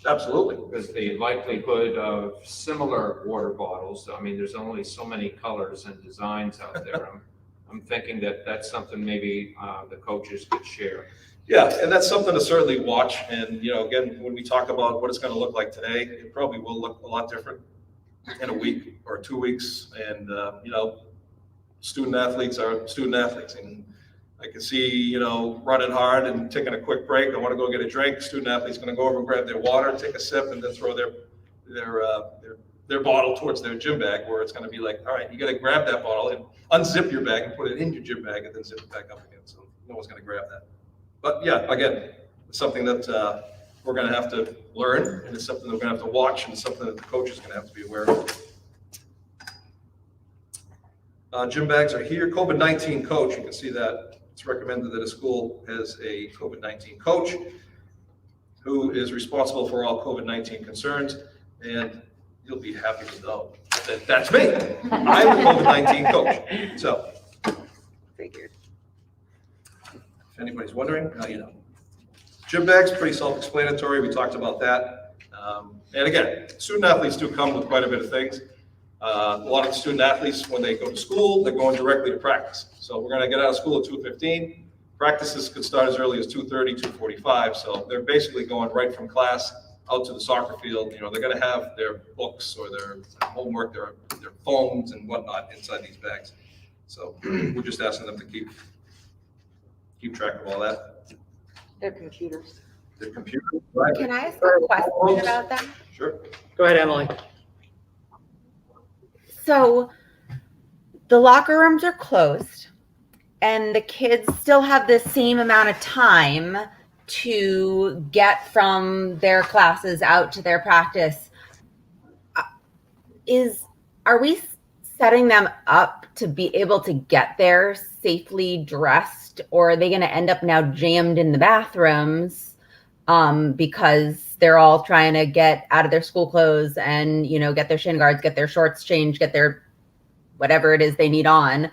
Absolutely. Because the likelihood of similar water bottles, I mean, there's only so many colors and designs out there. I'm thinking that that's something maybe the coaches could share. Yeah, and that's something to certainly watch. And, again, when we talk about what it's going to look like today, it probably will look a lot different in a week or 2 weeks. And, student athletes are student athletes. And I can see, running hard and taking a quick break. I want to go get a drink. Student athlete's going to go over and grab their water, take a sip, and then throw their bottle towards their gym bag, where it's going to be like, all right, you got to grab that bottle and unzip your bag and put it in your gym bag and then zip it back up again. So no one's going to grab that. But yeah, again, it's something that we're going to have to learn, and it's something that we're going to have to watch, and it's something that the coach is going to have to be aware of. Gym bags are here. COVID-19 coach, you can see that it's recommended that a school has a COVID-19 coach who is responsible for all COVID-19 concerns, and you'll be happy to know that that's me. I'm a COVID-19 coach. So, Figured. if anybody's wondering, now you know. Gym bags, pretty self-explanatory. We talked about that. And again, student athletes do come with quite a bit of things. A lot of the student athletes, when they go to school, they're going directly to practice. So we're going to get out of school at 2:15. Practices could start as early as 2:30, 2:45. So they're basically going right from class out to the soccer field. They're going to have their books or their homework, their phones and whatnot inside these bags. So we're just asking them to keep track of all that. Their computers. Their computer. Can I ask a question about that? Sure. Go ahead, Emily. So the locker rooms are closed and the kids still have the same amount of time to get from their classes out to their practice. Are we setting them up to be able to get there safely dressed, or are they going to end up now jammed in the bathrooms because they're all trying to get out of their school clothes and, get their shin guards, get their shorts changed, get their whatever it is they need on.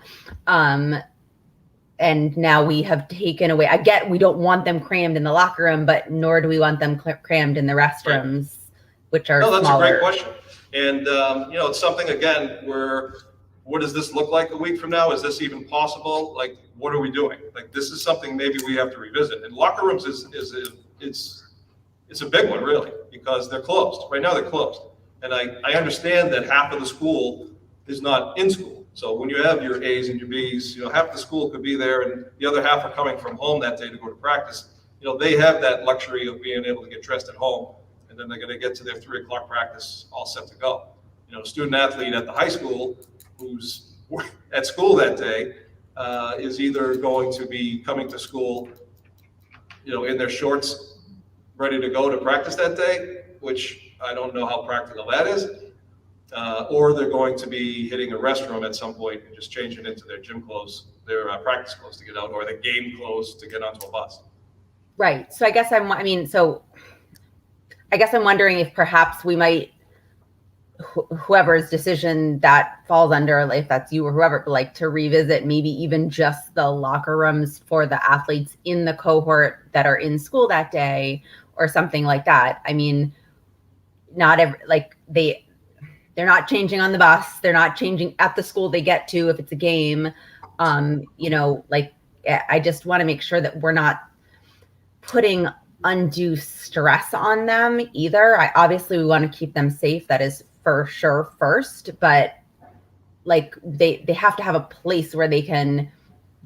And now we have taken away, I get we don't want them crammed in the locker room, but nor do we want them crammed in the restrooms, which are No, that's smaller. a great question. And, it's something, again, where what does this look like a week from now? Is this even possible? Like, what are we doing? Like, this is something maybe we have to revisit. And locker rooms it's a big one, really, because they're closed. Right now, they're closed. And I understand that half of the school is not in school. So when you have your A's and your B's, half the school could be there and the other half are coming from home that day to go to practice. They have that luxury of being able to get dressed at home, and then they're going to get to their 3 o'clock practice all set to go. Student athlete at the high school who's at school that day is either going to be coming to school, in their shorts, ready to go to practice that day, which I don't know how practical that is. Or they're going to be hitting a restroom at some point and just changing into their gym clothes, their practice clothes to get out, or the game clothes to get onto a bus. Right. So I guess I'm wondering if perhaps we might, whoever's decision that falls under, if that's you or whoever, to revisit maybe even just the locker rooms for the athletes in the cohort that are in school that day or something like that. I mean, not every, they're not changing on the bus. They're not changing at the school they get to if it's a game. Like I just want to make sure that we're not putting undue stress on them either. Obviously we want to keep them safe. That is for sure first, but like they have to have a place where they can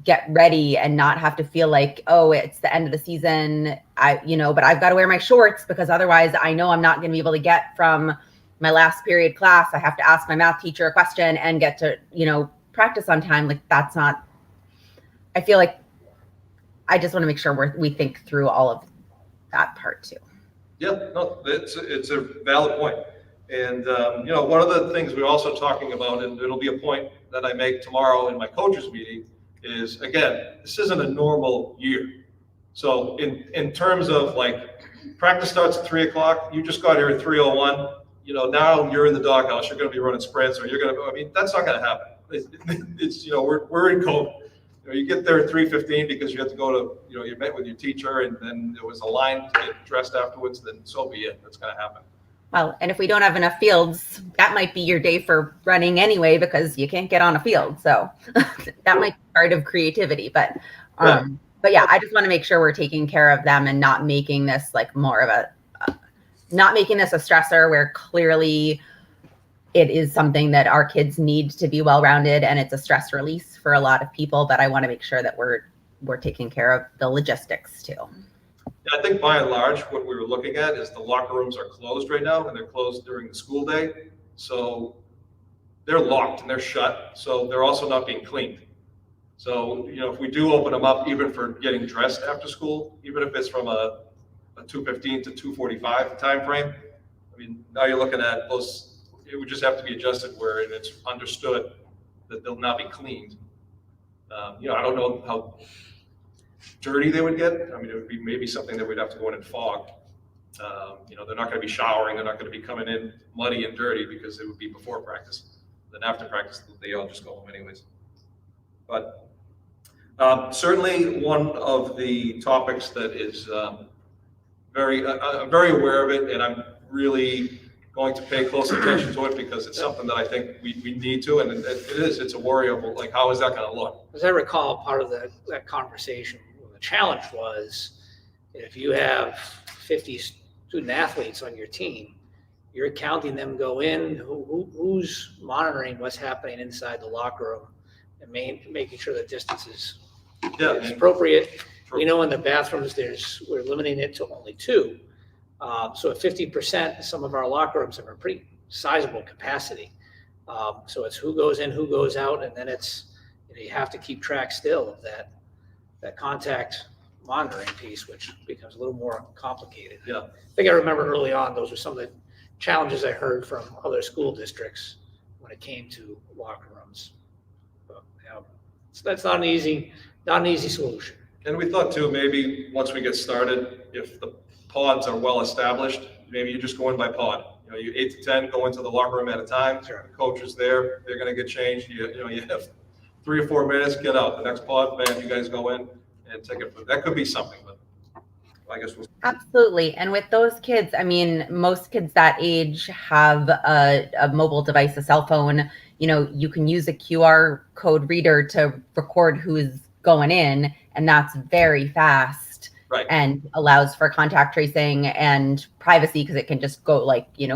get ready and not have to feel like, oh, it's the end of the season. But I've got to wear my shorts because otherwise I know I'm not going to be able to get from my last period class. I have to ask my math teacher a question and get to, practice on time. Like that's not, I feel like I just want to make sure we think through all of that part too. Yeah, no, it's a valid point. And, one of the things we're also talking about, and it'll be a point that I make tomorrow in my coaches meeting, is again, this isn't a normal year. So in terms of like practice starts at 3:00, you just got here at 3:01, now you're in the doghouse, you're going to be running sprints or that's not going to happen. It's we're in COVID. You get there at 3:15 because you have to go to, you met with your teacher and then there was a line to get dressed afterwards, then so be it. That's going to happen. Well, and if we don't have enough fields, that might be your day for running anyway, because you can't get on a field. So that might be part of creativity, but yeah, I just want to make sure we're taking care of them and not making this like more of not making this a stressor where clearly it is something that our kids need to be well-rounded and it's a stress release for a lot of people, but I want to make sure that we're taking care of the logistics too. Yeah, I think by and large, what we were looking at is the locker rooms are closed right now and they're closed during the school day. So they're locked and they're shut. So they're also not being cleaned. So, if we do open them up, even for getting dressed after school, even if it's from a 2:15 to 2:45 time frame, now you're looking at those, it would just have to be adjusted where it's understood that they'll not be cleaned. I don't know how dirty they would get. It would be maybe something that we'd have to go in and fog. They're not going to be showering. They're not going to be coming in muddy and dirty because it would be before practice. Then after practice, they all just go home anyways. But certainly one of the topics that is I'm very aware of it, and I'm really going to pay close attention to it because it's something that I think we need to, and it's a worry of like, how is that going to look? As I recall, part of that conversation, the challenge was if you have 50 student athletes on your team, you're counting them go in, who's monitoring what's happening inside the locker room and making sure the distance is appropriate. We know in the bathrooms, we're limiting it to only 2. So at 50%, some of our locker rooms have a pretty sizable capacity. So it's who goes in, who goes out, and then it's, you have to keep track still of that contact monitoring piece, which becomes a little more complicated. Yeah. I think I remember early on, those were some of the challenges I heard from other school districts when it came to locker rooms. But, so that's not an easy solution. And we thought too, maybe once we get started, if the pods are well established, maybe you just go in by pod. You 8 to 10 go into the locker room at a time. Sure. The coach is there. They're going to get changed. You have 3 or 4 minutes. Get out. The next pod, bam, you guys go in and take it. That could be something, but I guess we'll. Absolutely. And with those kids, most kids that age have a mobile device, a cell phone. You can use a QR code reader to record who's going in, and that's very fast. Right. And allows for contact tracing and privacy because it can just go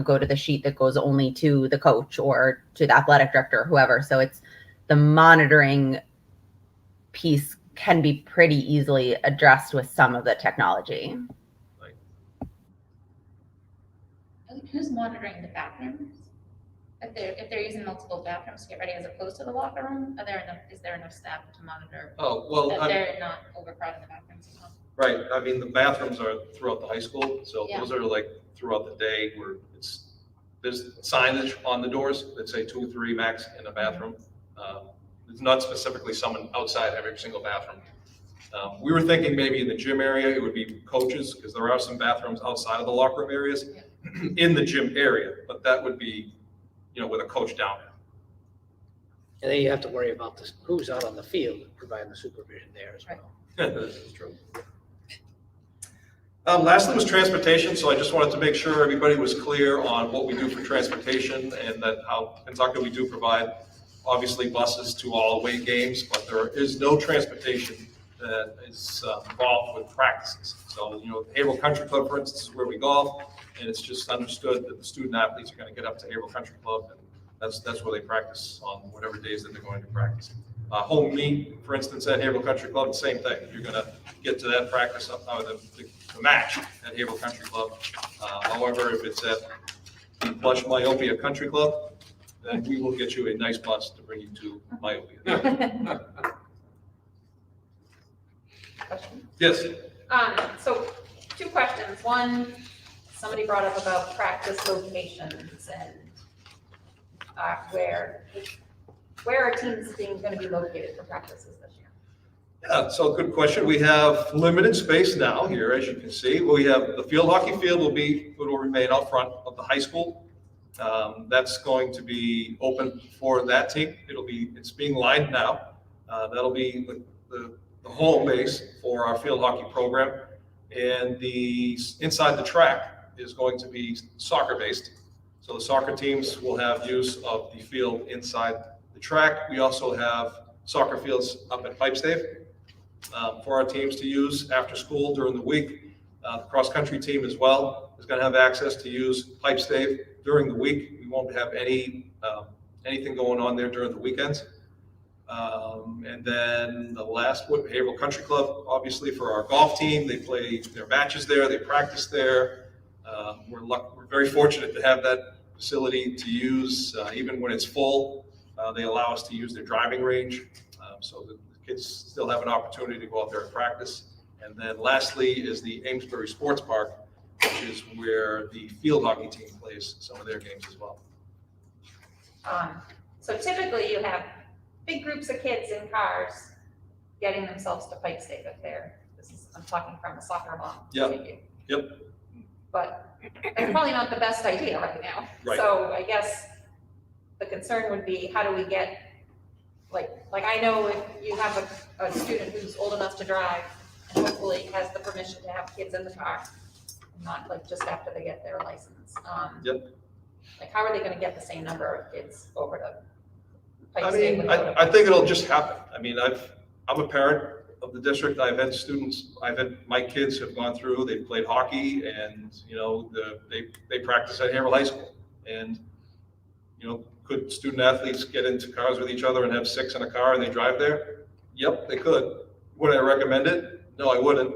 go to the sheet that goes only to the coach or to the athletic director or whoever. So it's the monitoring piece can be pretty easily addressed with some of the technology. Who's monitoring the bathrooms? If they're using multiple bathrooms to get ready as opposed to the locker room, is there enough staff to monitor that they're not overcrowding the bathrooms as well? Right. The bathrooms are throughout the high school, so Yeah. those are like throughout the day where there's signage on the doors that say 2 or 3 max in a bathroom. It's not specifically someone outside every single bathroom. We were thinking maybe in the gym area it would be coaches because there are some bathrooms outside of the locker room areas in the gym area, but that would be with a coach down there. And then you have to worry about who's out on the field, providing the supervision there as well. This is true. Lastly was transportation. So I just wanted to make sure everybody was clear on what we do for transportation and that how Kentucky we do provide obviously buses to all away games, but there is no transportation that is involved with practices. So, Haverhill Country Club, for instance, is where we golf, and it's just understood that the student athletes are going to get up to Haverhill Country Club, and that's where they practice on whatever days that they're going to practice. Home meet, for instance, at Haverhill Country Club, the same thing. You're going to get to that practice, the match at Haverhill Country Club. However, if it's at the Blush Myopia Country Club, then we will get you a nice bus to bring you to Myopia. Yes. So 2 questions. One, somebody brought up about practice locations and where are teams going to be located for practices this year? Yeah, so good question. We have limited space now here, as you can see. We have the field hockey field will remain out front of the high school. That's going to be open for that team. It's being lined now. That'll be the home base for our field hockey program. And inside the track is going to be soccer based. So the soccer teams will have use of the field inside the track. We also have soccer fields up at Pipestave for our teams to use after school during the week. The cross-country team as well is going to have access to use Pipestave during the week. We won't have anything going on there during the weekends. And then the last one, Haverhill Country Club, obviously for our golf team, they play their matches there, they practice there. We're very fortunate to have that facility to use, even when it's full. They allow us to use their driving range, so the kids still have an opportunity to go out there and practice. And then lastly is the Amesbury Sports Park, which is where the field hockey team plays some of their games as well. So typically you have big groups of kids in cars getting themselves to Pipestave I'm talking from a soccer mom. Yep. But it's probably not the best idea right now. Right. So I guess the concern would be, how do we get, like I know if you have a student who's old enough to drive and hopefully has the permission to have kids in the car, not like just after they get their license. Yep. Like, how are they gonna get the same number of kids over to I Pipestave? mean, I think it'll just happen. I mean, I'm a parent of the district. My kids have gone through, they've played hockey and, they practice at Haverhill High School. And, could student athletes get into cars with each other and have 6 in a car and they drive there? Yep, they could. Would I recommend it? No, I wouldn't.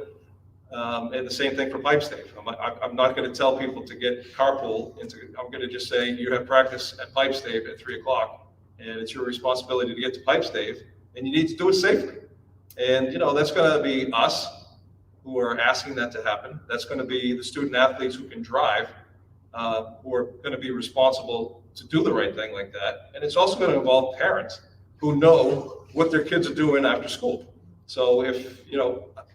And the same thing for Pipestave. I'm not going to tell people to get carpool I'm going to just say you have practice at Pipestave at 3:00 and it's your responsibility to get to Pipestave and you need to do it safely. And, that's going to be us who are asking that to happen. That's going to be the student athletes who can drive, who are going to be responsible to do the right thing like that. And it's also going to involve parents who know what their kids are doing after school. So if,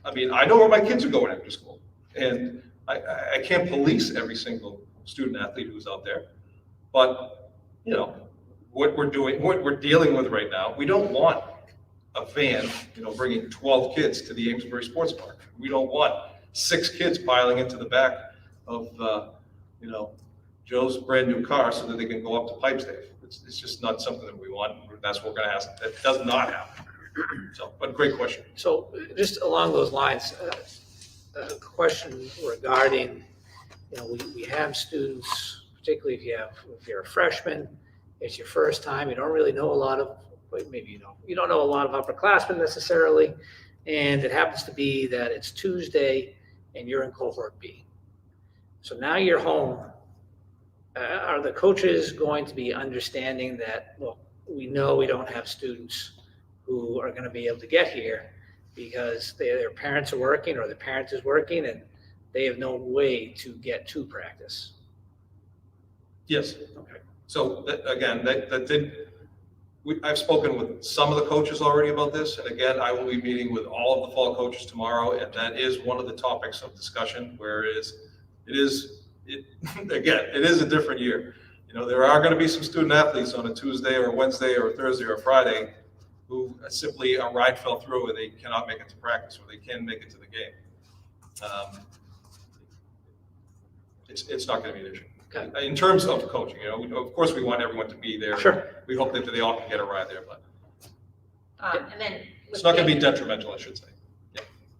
I know where my kids are going after school. And I can't police every single student athlete who's out there. But, what we're dealing with right now, we don't want a van, bringing 12 kids to the Amesbury Sports Park. We don't want 6 kids piling into the back of, Joe's brand new car so that they can go up to Pipestave. It's just not something that we want. That's what we're going to ask. That does not happen. So, but great question. So just along those lines, a question regarding, we have students, particularly if you're a freshman, it's your first time, you don't really know a lot of, maybe you don't know a lot of upperclassmen necessarily, and it happens to be that it's Tuesday and you're in cohort B. So now you're home. Are the coaches going to be understanding that, look, we know we don't have students who are going to be able to get here because their parents are working or the parent is working and they have no way to get to practice? Yes. Okay. So I've spoken with some of the coaches already about this. And again, I will be meeting with all of the fall coaches tomorrow. And that is one of the topics of discussion, whereas it is a different year. There are going to be some student athletes on a Tuesday or a Wednesday or a Thursday or a Friday who simply a ride fell through and they cannot make it to practice or they can make it to the game. It's not going to be an issue. Okay. In terms of coaching, of course, we want everyone to be there. Sure. We hope that they all can get a ride there, but And then. it's not going to be detrimental, I should say.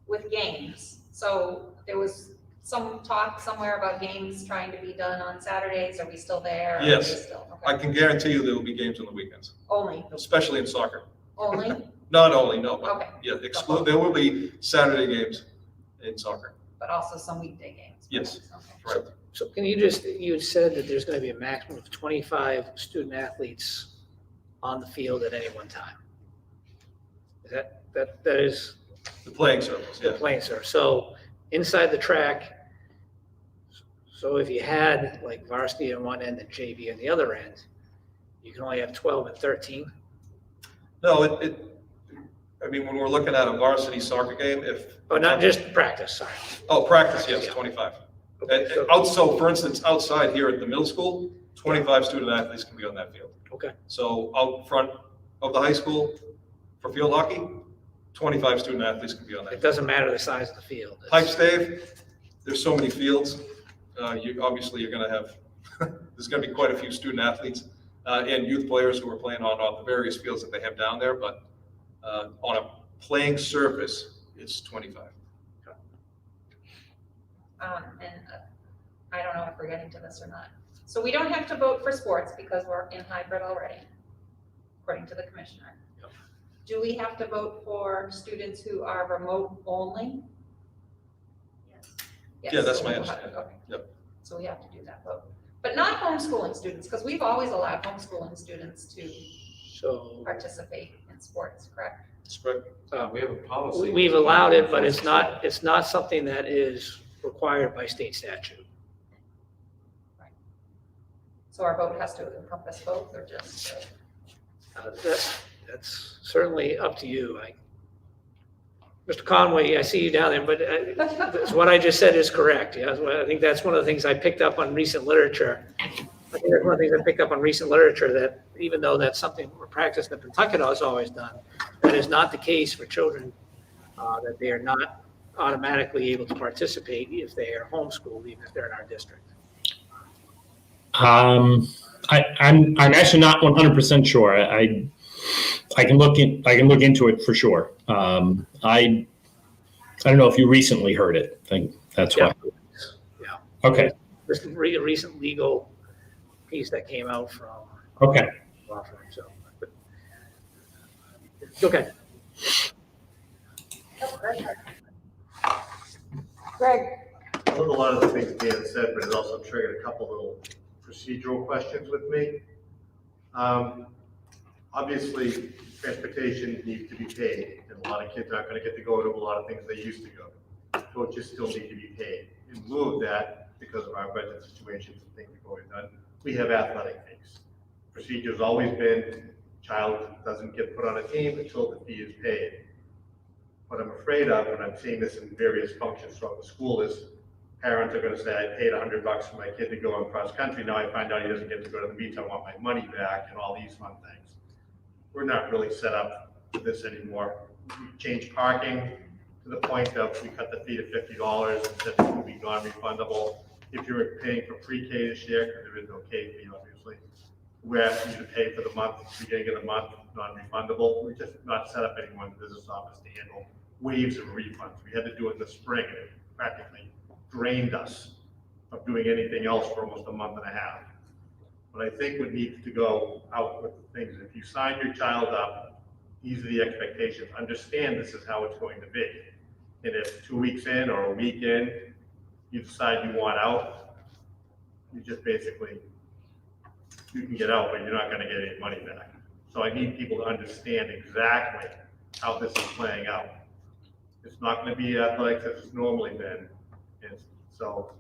With games, so there was some talk somewhere about games trying to be done on Saturdays. Are we still there? Are we Yes. still- okay. I can guarantee you there will be games on the weekends, Only, especially in soccer. only, Not only, no, but okay, yeah, there will be Saturday games in soccer. but also some weekday games. Yes. Okay. Right. So can you said that there's going to be a maximum of 25 student athletes on the field at any one time. Is that is The playing surface, the yeah. playing surface. So inside the track, so if you had like varsity on one end and JV on the other end, you can only have 12 and 13. No, I mean, when we're looking at a varsity soccer game, Oh, not just practice, sorry. practice, yes, Yeah. 25. Okay, so- So for instance, outside here at the middle school, 25 student athletes can be on that field. Okay. So out front of the high school for field hockey, 25 student athletes can be on that. It doesn't matter the size of the field. Pipe stave, there's so many fields. Obviously, you're going to have, there's going to be quite a few student athletes and youth players who are playing on the various fields that they have down there, but on a playing surface, it's 25. And I don't know if we're getting to this or not. So we don't have to vote for sports because we're in hybrid already, according to the commissioner. Yep. Do we have to vote for students who are remote only? Yes. Yeah, that's so my we'll have- understanding. okay. Yep. So we have to do that vote. But not homeschooling students, because we've always allowed homeschooling students to So participate in sports, correct? That's correct. We have a policy. we've allowed it, but it's not something that is required by state statute. So our vote has to encompass both or just? That's certainly up to you. Mr. Conway, I see you down there, but what I just said is correct. Yeah, I think that's one of the things I picked up on recent literature. I think that's one of the things I picked up on recent literature, that even though that's something we're practicing that Pentucket has always done, that is not the case for children, that they are not automatically able to participate if they are homeschooled, even if they're in our district. I'm actually not 100% sure. I can look into it for sure. I don't know if you recently heard it. I think that's why. Yeah. Okay. This recent legal piece that came out from Okay. law firm, so. Okay. Greg, I heard a lot of the things Dan said, but it also triggered a couple little procedural questions with me. Obviously, transportation needs to be paid, and a lot of kids aren't going to get to go to a lot of things they used to go. Coaches still need to be paid. In lieu of that, because of our budget situations and things we've always done, we have athletic fees. Procedure's always been, child doesn't get put on a team until the fee is paid. What I'm afraid of, and I'm seeing this in various functions throughout the school, is parents are going to say, I paid $100 for my kid to go on cross country. Now I find out he doesn't get to go to the beach. I want my money back, and all these fun things. We're not really set up for this anymore. We changed parking to the point of we cut the fee to $50 and said it will be non-refundable. If you're paying for pre-K this year, because there is no K fee, obviously, we're asking you to pay for the month, beginning of the month, non-refundable. We're just not set up anymore in the business office to handle waves of refunds. We had to do it in the spring, and it practically drained us of doing anything else for almost a month and a half. But I think what needs to go out with things, if you sign your child up, these are the expectations, understand this is how it's going to be. And if 2 weeks in or a week in, you decide you want out, you just basically, you can get out, but you're not gonna get any money back. So I need people to understand exactly how this is playing out. It's not gonna be athletics as it's normally been. And so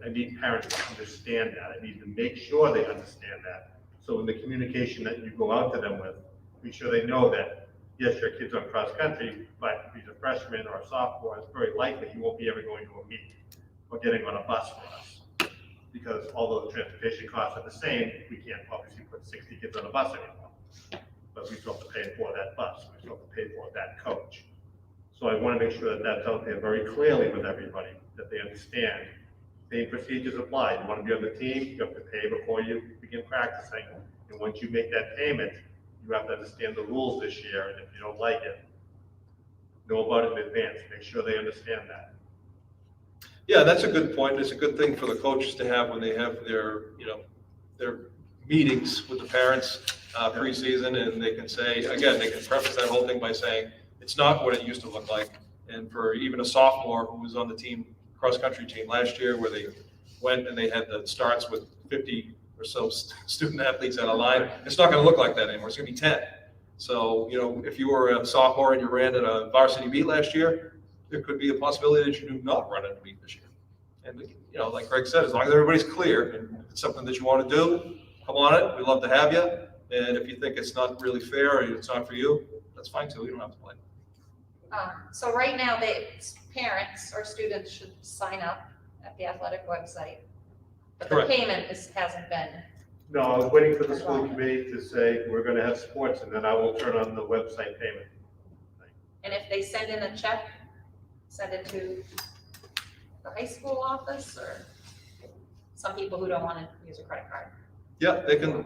I need parents to understand that. I need to make sure they understand that. So in the communication that you go out to them with, make sure they know that, yes, your kid's on cross country, but if he's a freshman or a sophomore, it's very likely he won't be ever going to a meet or getting on a bus for us. Because although the transportation costs are the same, we can't obviously put 60 kids on a bus anymore. But we still have to pay for that bus, we still have to pay for that coach. So I want to make sure that that's out there very clearly with everybody, that they understand Same procedures apply. You want to be on the team, you have to pay before you begin practicing. And once you make that payment, you have to understand the rules this year, and if you don't like it, know about it in advance. Make sure they understand that. Yeah, that's a good point. It's a good thing for the coaches to have when they have their, their meetings with the parents preseason, and they can say, again, they can preface that whole thing by saying, it's not what it used to look like. And for even a sophomore who was on the team, cross-country team last year, where they went and they had the starts with 50 or so student athletes on a line, it's not going to look like that anymore. It's going to be 10. So, if you were a sophomore and you ran at a varsity meet last year, there could be a possibility that you do not run at a meet this year. And, like Greg said, as long as everybody's clear and if it's something that you want to do, come on it. We'd love to have you. And if you think it's not really fair or it's not for you, that's fine too. You don't have to play. So right now, parents or students should sign up at the athletic website, but the Correct. payment hasn't been. No, I was waiting for the school committee to say, we're going to have sports, and then I will turn on the website payment. And if they send in a check, send it to the high school office, or some people who don't want to use a credit card. Yeah, they can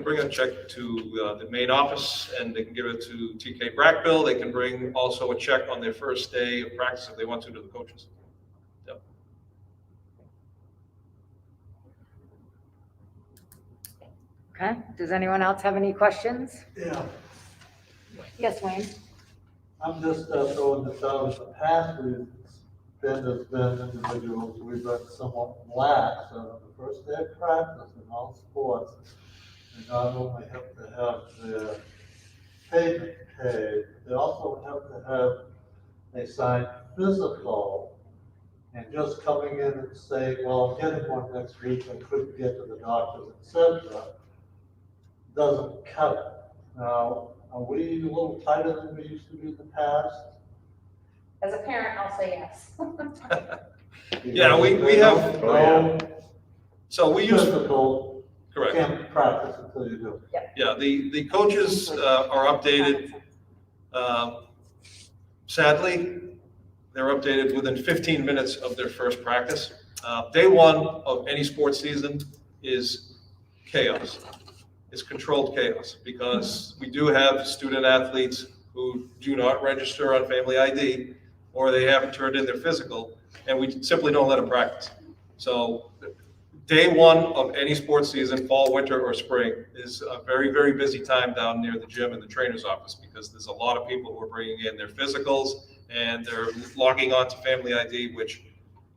bring a check to the main office, and they can give it to TK Brackbill. They can bring also a check on their first day of practice if they want to the coaches. Yep. Okay, does anyone else have any questions? Yeah, Yes, Wayne? I'm just throwing this out. In the past, there's been individuals, we've been somewhat lax on the first day of practice in all sports. They not only have to have their payment paid, they also have to have a signed physical. And just coming in and saying, well, I'm getting one next week, I couldn't get to the doctors, etc., doesn't cut it. Now, are we a little tighter than we used to be in the past? As a parent, I'll say yes. Yeah, we have. No So we use. physical, Correct. can't practice until you do. Yeah, the coaches are updated. Sadly, they're updated within 15 minutes of their first practice. Day one of any sports season is chaos. It's controlled chaos, because we do have student athletes who do not register on Family ID, or they haven't turned in their physical, and we simply don't let them practice. So day one of any sports season, fall, winter, or spring, is a very, very busy time down near the gym and the trainer's office, because there's a lot of people who are bringing in their physicals, and they're logging on to Family ID, which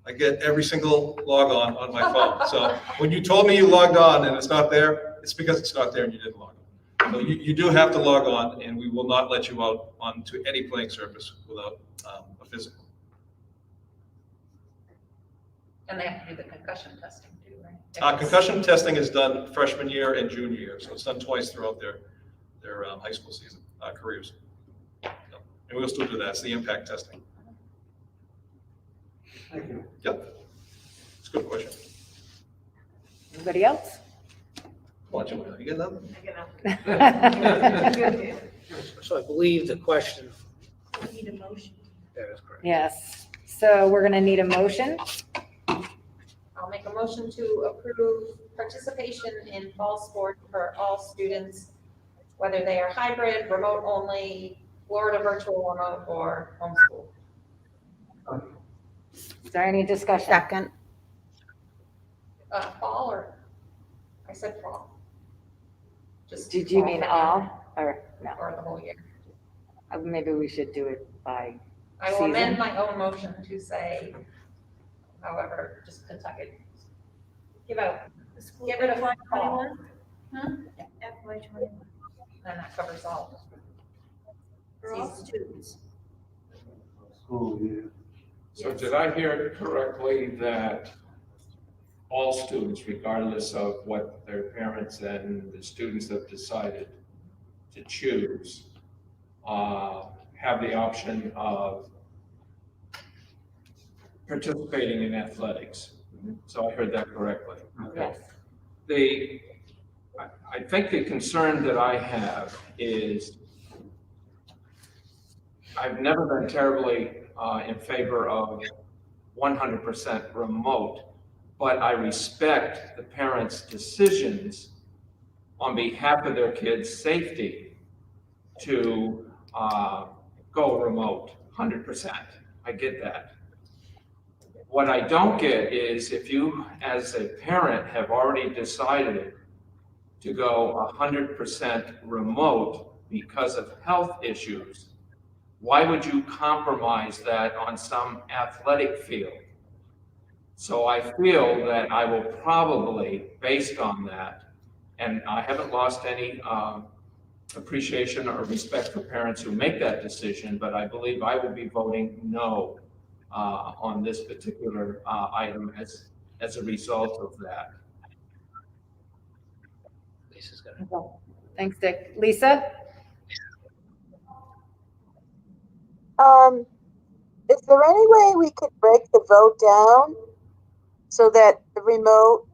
I get every single log on my phone. So when you told me you logged on and it's not there, it's because it's not there and you didn't log on. So you do have to log on, and we will not let you out onto any playing surface without a physical. And they have to do the concussion testing too, right? Concussion testing is done freshman year and junior year, so it's done twice throughout their high school season, careers. So, and we'll still do that. It's the impact testing. Thank you. Yep. It's a good question. Anybody else? Come on, Joanna, you get that? So I believe the question. We need a motion. That is correct. Yes, so we're gonna need a motion. I'll make a motion to approve participation in fall sport for all students, whether they are hybrid, remote only, Florida virtual remote, or homeschool. Is there any discussion? Second. Fall, or, I said fall. Just Did you fall mean for all, now, or no? or the whole year? Maybe we should do it by I will season. amend my own motion to say, however, just Kentucky. Get rid of fall. FY21. And that covers all. Students. School year. So did I hear it correctly that all students, regardless of what their parents and the students have decided to choose, have the option of participating in athletics? So I heard that correctly. Okay. Yes. I think the concern that I have is I've never been terribly in favor of 100% remote, but I respect the parents' decisions on behalf of their kids' safety to go remote, 100%. I get that. What I don't get is if you, as a parent, have already decided to go 100% remote because of health issues, why would you compromise that on some athletic field? So I feel that I will probably, based on that, and I haven't lost any appreciation or respect for parents who make that decision, but I believe I will be voting no on this particular item as a result of that. Lisa's gonna. Thanks, Dick. Lisa? Is there any way we could break the vote down so that the remote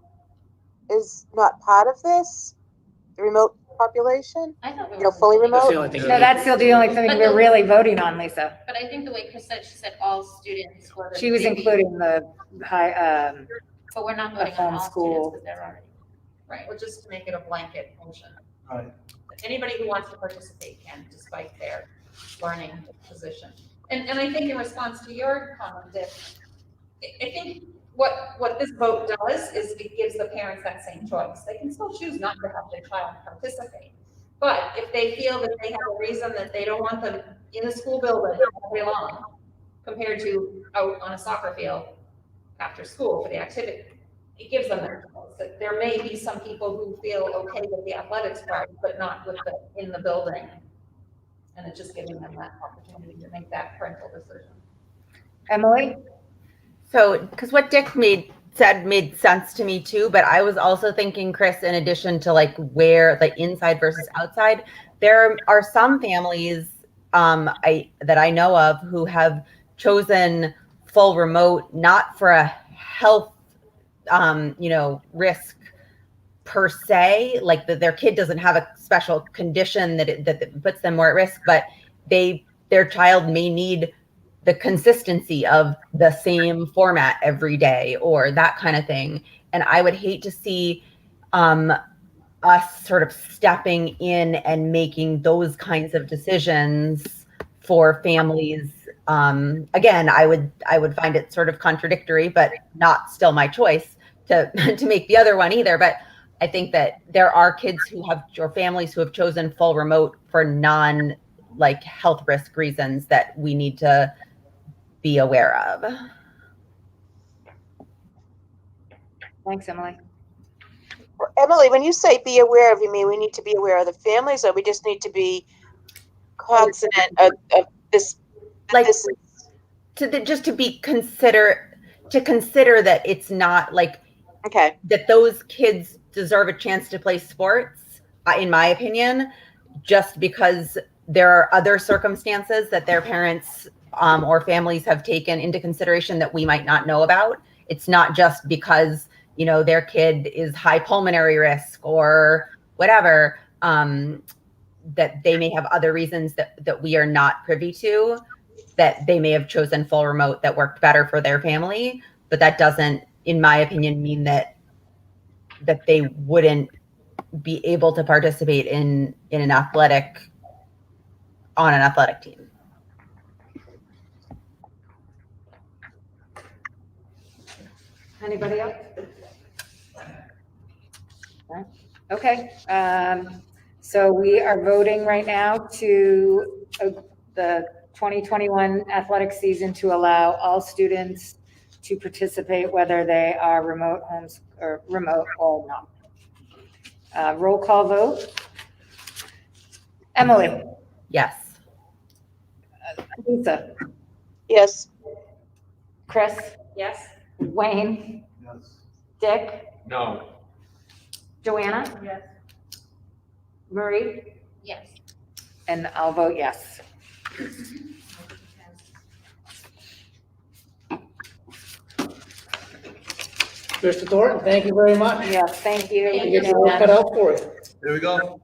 is not part of this? The remote population? I thought we You know, were fully voting. That's the remote? only thing. No, that's still the only thing we're really voting on, Lisa. But I think the way Chris said, she said all students, whether She was they be- including the high, But we're not voting on all homeschool. students because they're already. Right, well, just to make it a blanket motion. Right. Anybody who wants to participate can, despite their learning position. And I think in response to your comment, Dick, I think what this vote does is it gives the parents that same choice. They can still choose not to have their child participate. But if they feel that they have a reason that they don't want them in the school building all day long, compared to out on a soccer field after school for the activity, it gives them that choice. That there may be some people who feel okay with the athletics part, but not with in the building. And it's just giving them that opportunity to make that parental decision. Emily? So, because what Dick said made sense to me too, but I was also thinking, Chris, in addition to like where the inside versus outside, there are some families that I know of who have chosen full remote, not for a health, risk per se, like that their kid doesn't have a special condition that puts them more at risk, but their child may need the consistency of the same format every day or that kind of thing. And I would hate to see us sort of stepping in and making those kinds of decisions for families. Again, I would find it sort of contradictory, but not still my choice to make the other one either. But I think that there are kids or families who have chosen full remote for non health risk reasons that we need to be aware of. Thanks, Emily. Emily, when you say be aware of, you mean we need to be aware of the families, or we just need to be cognizant of this? Just to consider that it's not okay, that those kids deserve a chance to play sports, in my opinion, just because there are other circumstances that their parents or families have taken into consideration that we might not know about. It's not just because, their kid is high pulmonary risk or whatever, that they may have other reasons that we are not privy to, that they may have chosen full remote that worked better for their family. But that doesn't, in my opinion, mean that they wouldn't be able to participate on an athletic team. Anybody else? Okay, so we are voting right now to the 2021 athletic season to allow all students to participate, whether they are remote or not. Roll call vote. Emily? Yes. Lisa? yes, Chris? Yes? Wayne? Yes. Dick? No. Joanna? Yes. Marie? Yes. And I'll vote yes. Mr. Thornton, thank you very much. Yes, thank you. Thank You get your work cut out for you. There we go.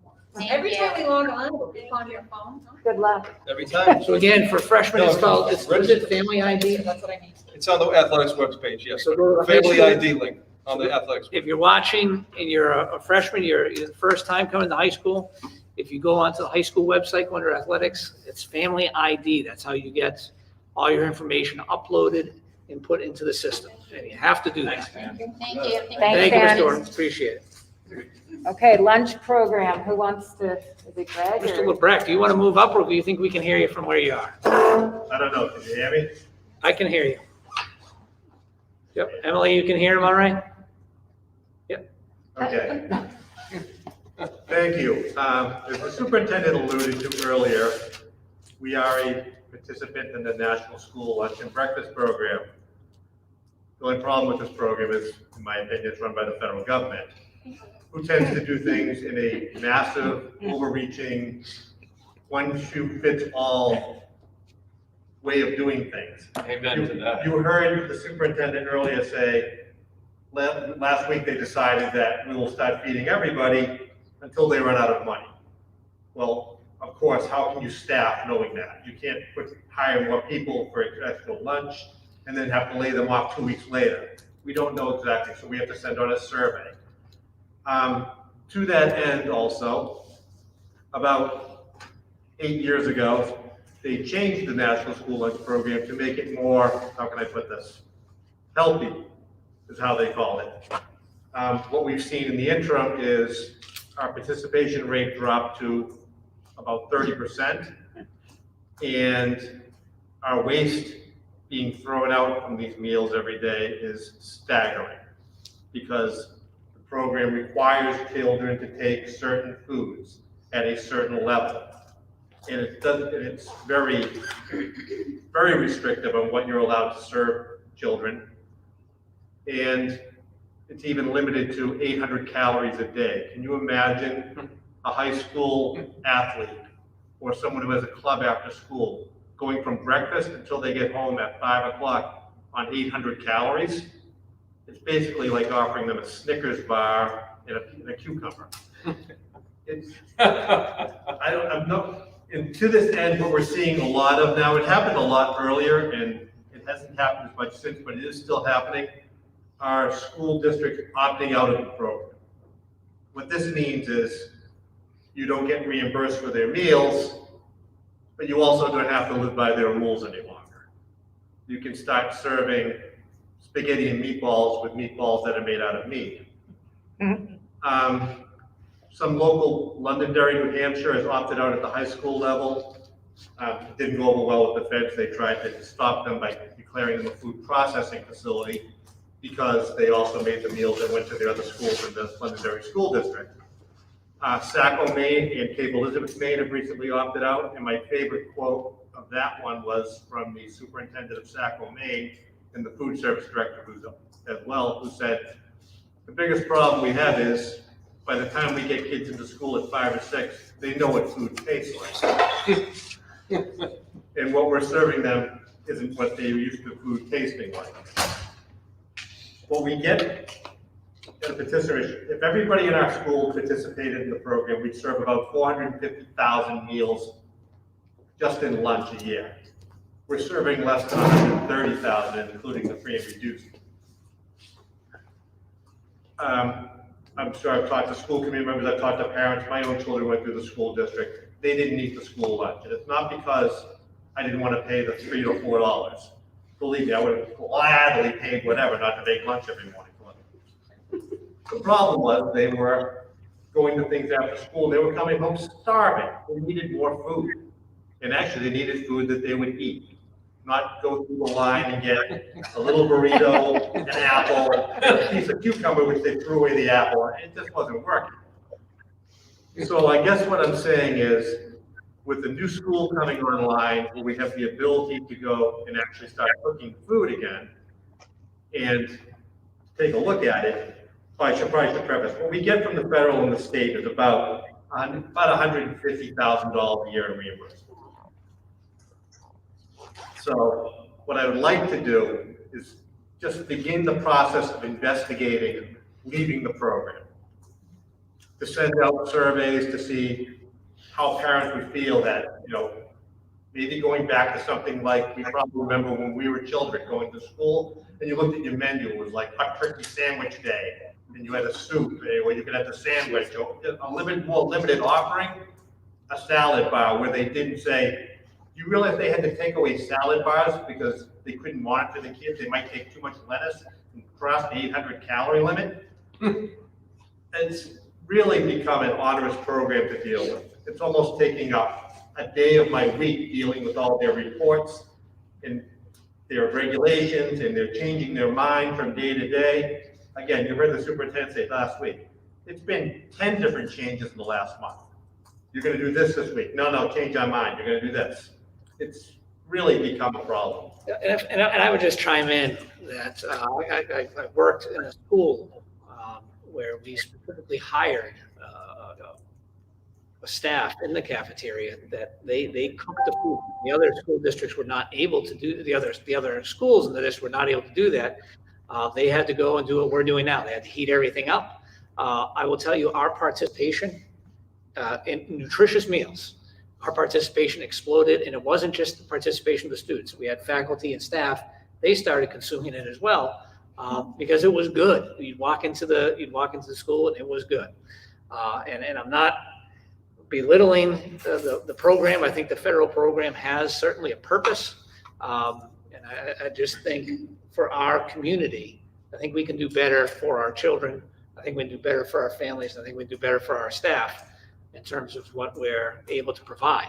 Every time we log on, we'll get on your phone. Good luck. Every time. So again, for freshmen, it's called, it's register. Family ID. That's what I need. It's on the athletics webpage, yes. So go to the high Family school. ID link. On the athletics. If you're watching and you're a freshman, you're the first time coming to high school, if you go onto the high school website, go under athletics, it's Family ID. That's how you get all your information uploaded and put into the system. And you have to do that. Thank you. Thanks, Thank you, Mr. Dan. Dorn. Appreciate it. Okay, lunch program. Who wants to, is it Greg? Mr. or- LeBrecq, do you want to move up or do you think we can hear you from where you are? I don't know, can you hear me? I can hear you. Yep. Emily, you can hear him all right? Okay. Thank you. As the superintendent alluded to earlier, we are a participant in the National School Lunch and Breakfast Program. The only problem with this program is, in my opinion, it's run by the federal government, who tends to do things in a massive, overreaching, one-shoe-fits-all way of doing things. Amen to that. You heard the superintendent earlier say, last week they decided that we will start feeding everybody until they run out of money. Well, of course, how can you staff knowing that? You can't hire more people for extra lunch and then have to lay them off 2 weeks later. We don't know exactly, so we have to send out a survey. To that end also, about 8 years ago, they changed the National School Lunch Program to make it more, how can I put this, healthy, is how they call it. What we've seen in the interim is our participation rate dropped to about 30%, and our waste being thrown out from these meals every day is staggering, because the program requires children to take certain foods at a certain level. And it's very, very restrictive on what you're allowed to serve children. And it's even limited to 800 calories a day. Can you imagine a high school athlete or someone who has a club after school going from breakfast until they get home at 5 o'clock on 800 calories? It's basically like offering them a Snickers bar and a cucumber. And to this end, what we're seeing a lot of now, it happened a lot earlier and it hasn't happened as much since, but it is still happening, are school districts opting out of the program. What this means is you don't get reimbursed for their meals, but you also don't have to live by their rules any longer. You can start serving spaghetti and meatballs with meatballs that are made out of meat. Some local, Londonderry, New Hampshire has opted out at the high school level. It didn't go over well with the feds. They tried to stop them by declaring them a food processing facility because they also made the meals that went to the other schools in the Londonderry School District. Saco, Maine and Cape Elizabeth, Maine have recently opted out, and my favorite quote of that one was from the superintendent of Saco, Maine, and the food service director who's up as well, who said, the biggest problem we have is by the time we get kids into school at 5 or 6, they know what food tastes like. And what we're serving them isn't what they're used to food tasting like. What we get at a participation, if everybody in our school participated in the program, we'd serve about 450,000 meals just in lunch a year. We're serving less than 130,000, including the free and reduced. I'm sure I've talked to school committee members, I've talked to parents, my own children went through the school district. They didn't eat the school lunch. And it's not because I didn't want to pay the $3 or $4. Believe me, I would have gladly paid whatever not to make lunch every morning for them. The problem was they were going to things after school. They were coming home starving. They needed more food. And actually they needed food that they would eat, not go through the line and get a little burrito, an apple, and a piece of cucumber, which they threw away the apple. It just wasn't working. So I guess what I'm saying is, with the new school coming online, where we have the ability to go and actually start cooking food again and take a look at it, I should preface, what we get from the federal and the state is about $150,000 a year in reimbursement. So what I would like to do is just begin the process of investigating leaving the program, to send out surveys to see how parents would feel that, Maybe going back to something like, we probably remember when we were children, going to school, and you looked at your menu, it was like hot turkey sandwich day, and you had a soup, or you could have the sandwich, or more limited offering, a salad bar, where they didn't say, you realize they had to take away salad bars because they couldn't monitor the kids, they might take too much lettuce and cross the 800 calorie limit? It's really become an onerous program to deal with. It's almost taking up a day of my week dealing with all their reports and their regulations, and they're changing their mind from day to day. Again, you heard the superintendent say last week, it's been 10 different changes in the last month. You're gonna do this week. No, change our mind. You're gonna do this. It's really become a problem. And I would just chime in that I worked in a school where we specifically hired a staff in the cafeteria that they cooked the food. The other school districts were not able to do, the other schools in the district were not able to do that. They had to go and do what we're doing now. They had to heat everything up. I will tell you, our participation in nutritious meals, our participation exploded, and it wasn't just the participation of the students. We had faculty and staff, they started consuming it as well, because it was good. You'd walk into the school and it was good. And I'm not belittling the program. I think the federal program has certainly a purpose. And I just think for our community, I think we can do better for our children. I think we can do better for our families. I think we can do better for our staff in terms of what we're able to provide.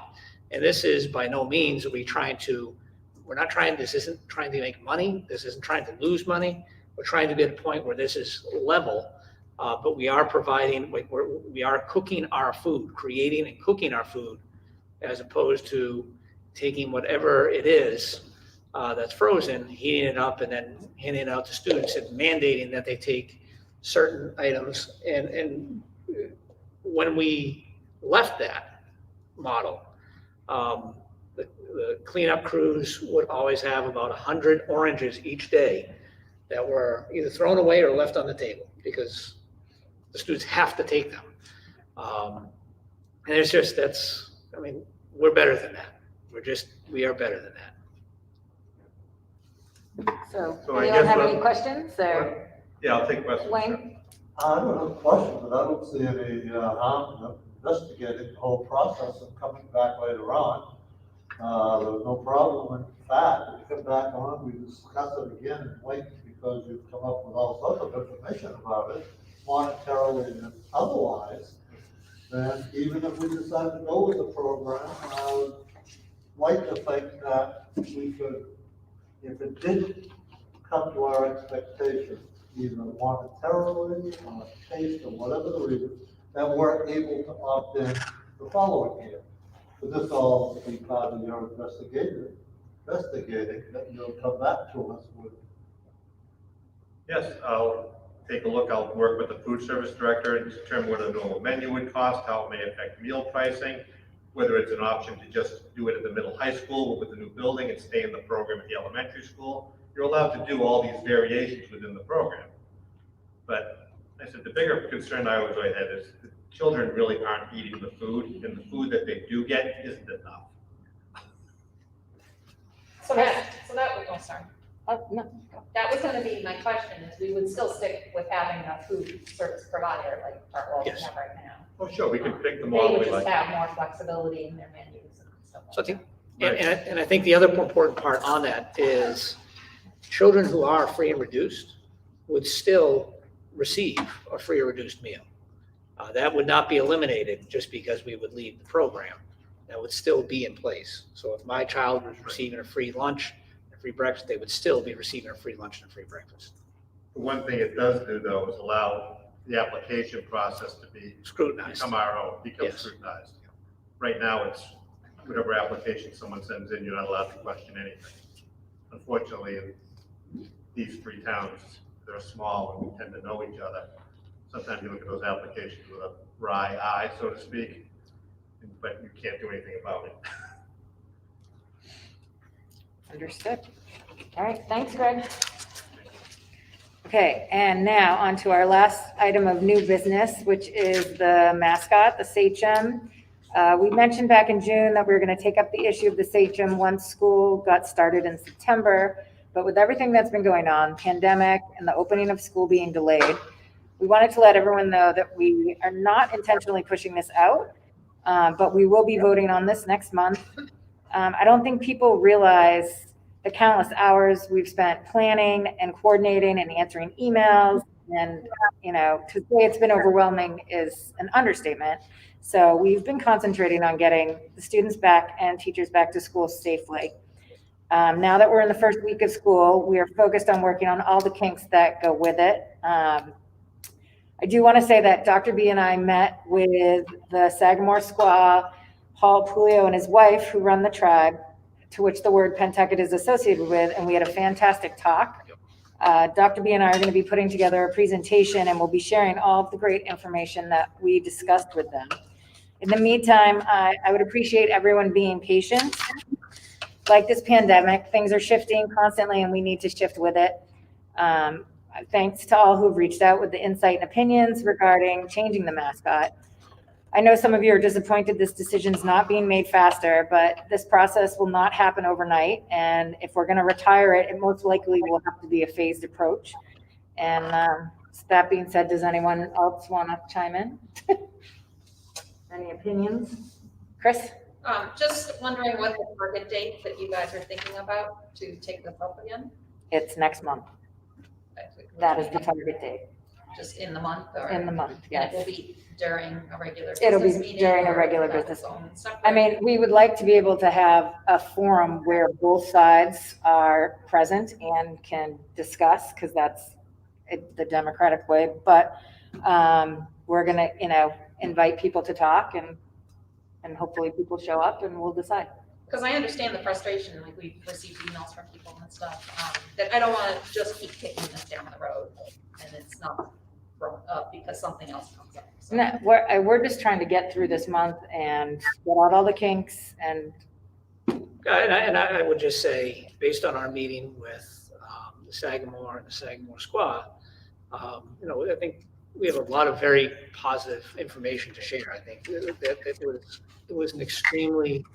And this is by no means this isn't trying to make money. This isn't trying to lose money. We're trying to get a point where this is level, but we are providing, we are cooking our food, creating and cooking our food, as opposed to taking whatever it is that's frozen, heating it up, and then handing it out to students and mandating that they take certain items. And when we left that model, the cleanup crews would always have about 100 oranges each day that were either thrown away or left on the table because the students have to take them. And it's just, we're better than that. We are better than that. So, So I anyone guess have any questions or? Yeah, I'll take questions. Wayne? I don't have a question, but I don't see any harm in investigating the whole process and coming back later on. There's no problem in fact, if you come back on, we discuss it again and wait because you've come up with all sorts of information about it, monetarily and otherwise. Then even if we decide to go with the program, I would like to think that we could, if it didn't come to our expectations, either monetarily or taste or whatever the reason, that we're able to opt in the following year. But this all be part of your investigating, that you'll come back to us with. Yes, I'll take a look. I'll work with the food service director and determine what a normal menu would cost, how it may affect meal pricing, whether it's an option to just do it at the middle high school with the new building and stay in the program at the elementary school. You're allowed to do all these variations within the program. But I said, the bigger concern I always had is the children really aren't eating the food, and the food that they do get isn't enough. So that was, sorry. Oh, no. That was gonna be my question, is we would still stick with having a food service provider like what we Yes. have right now. Oh, sure, we can pick the They model would we just like. have more flexibility in their menus and stuff So I like think, that. and I think the other important part on that is children who are free and reduced would still receive a free or reduced meal. That would not be eliminated just because we would leave the program. That would still be in place. So if my child was receiving a free lunch, a free breakfast, they would still be receiving a free lunch and a free breakfast. The one thing it does do though is allow the application process to be Scrutinized. become our own, become Yes. scrutinized. Right now, it's whatever application someone sends in, you're not allowed to question anything. Unfortunately, in these three towns, they're small and we tend to know each other. Sometimes you look at those applications with a wry eye, so to speak, but you can't do anything about it. Understood. All right, thanks, Greg. Okay, and now on to our last item of new business, which is the mascot, the sachem. We mentioned back in June that we were going to take up the issue of the sachem once school got started in September. But with everything that's been going on, pandemic and the opening of school being delayed, we wanted to let everyone know that we are not intentionally pushing this out, but we will be voting on this next month. I don't think people realize the countless hours we've spent planning and coordinating and answering emails. And, to say it's been overwhelming is an understatement. So we've been concentrating on getting the students back and teachers back to school safely. Now that we're in the first week of school, we are focused on working on all the kinks that go with it. I do want to say that Dr. B and I met with the Sagamore Squaw, Paul Pulio and his wife, who run the tribe, to which the word Pentucket is associated with, and we had a fantastic talk. Dr. B and I are going to be putting together a presentation, and we'll be sharing all of the great information that we discussed with them. In the meantime, I would appreciate everyone being patient. Like this pandemic, things are shifting constantly, and we need to shift with it. Thanks to all who have reached out with the insight and opinions regarding changing the mascot. I know some of you are disappointed this decision's not being made faster, but this process will not happen overnight. And if we're going to retire it, it most likely will have to be a phased approach. And that being said, does anyone else want to chime in? Any opinions? Chris? Just wondering what the target date that you guys are thinking about to take this up again? It's next month. That is the target date. Just in the month? Or In the month, yes. It will be during a regular It'll business be meeting? during a or regular is that business. its own separate? I mean, we would like to be able to have a forum where both sides are present and can discuss, because that's the democratic way. But we're going to, invite people to talk, and hopefully people show up and we'll decide. Because I understand the frustration, like we've received emails from people and stuff, that I don't want to just keep kicking this down the road and it's not brought up because something else comes up. So. No, we're just trying to get through this month and get out all the kinks. And I would just say, based on our meeting with the Sagamore and the Sagamore Squaw, I think we have a lot of very positive information to share. I think that it was an extremely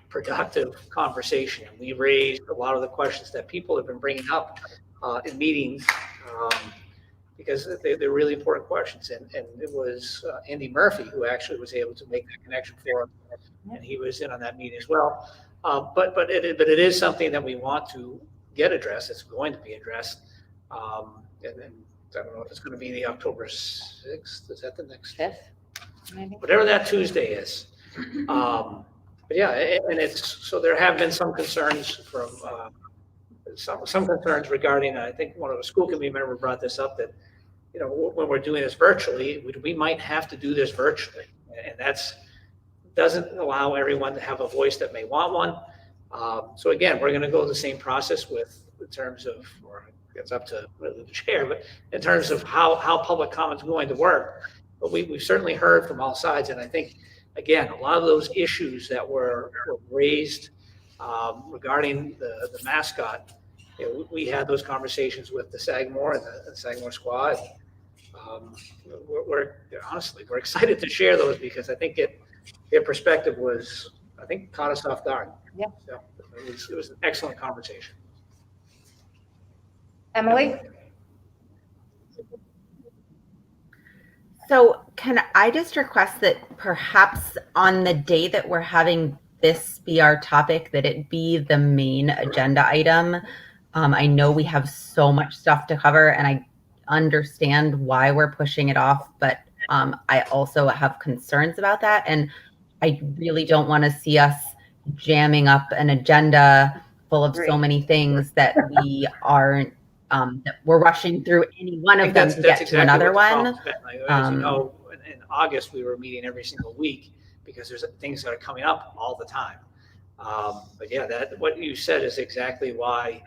productive conversation. We raised a lot of the questions that people have been bringing up in meetings because they're really important questions. And it was Andy Murphy who actually was able to make that connection for us, and he was in on that meeting as well. But it is something that we want to get addressed. It's going to be addressed, and I don't know if it's going to be the October 6th. Is that the next 5th? Maybe. Whatever that Tuesday is. But yeah, and so there have been some concerns from some concerns regarding, I think one of the school committee members brought this up, that when we're doing this virtually, we might have to do this virtually, and that's doesn't allow everyone to have a voice that may want one. So again, we're going to go the same process in terms of, or it's up to the chair, but in terms of how public comment is going to work. But we've certainly heard from all sides, and I think, again, a lot of those issues that were raised regarding the mascot, we had those conversations with the Sagamore and the Sagamore Squad. We're excited to share those because I think their perspective caught us off guard. Yeah. So it was an excellent conversation. Emily? So can I just request that perhaps on the day that we're having this be our topic, that it be the main agenda item? I know we have so much stuff to cover, and I understand why we're pushing it off, but I also have concerns about that. And I really don't want to see us jamming up an agenda full of so many things that we aren't, that we're rushing through any one of them to get to another one. As you know, in August, we were meeting every single week because there's things that are coming up all the time. But yeah, what you said is exactly why,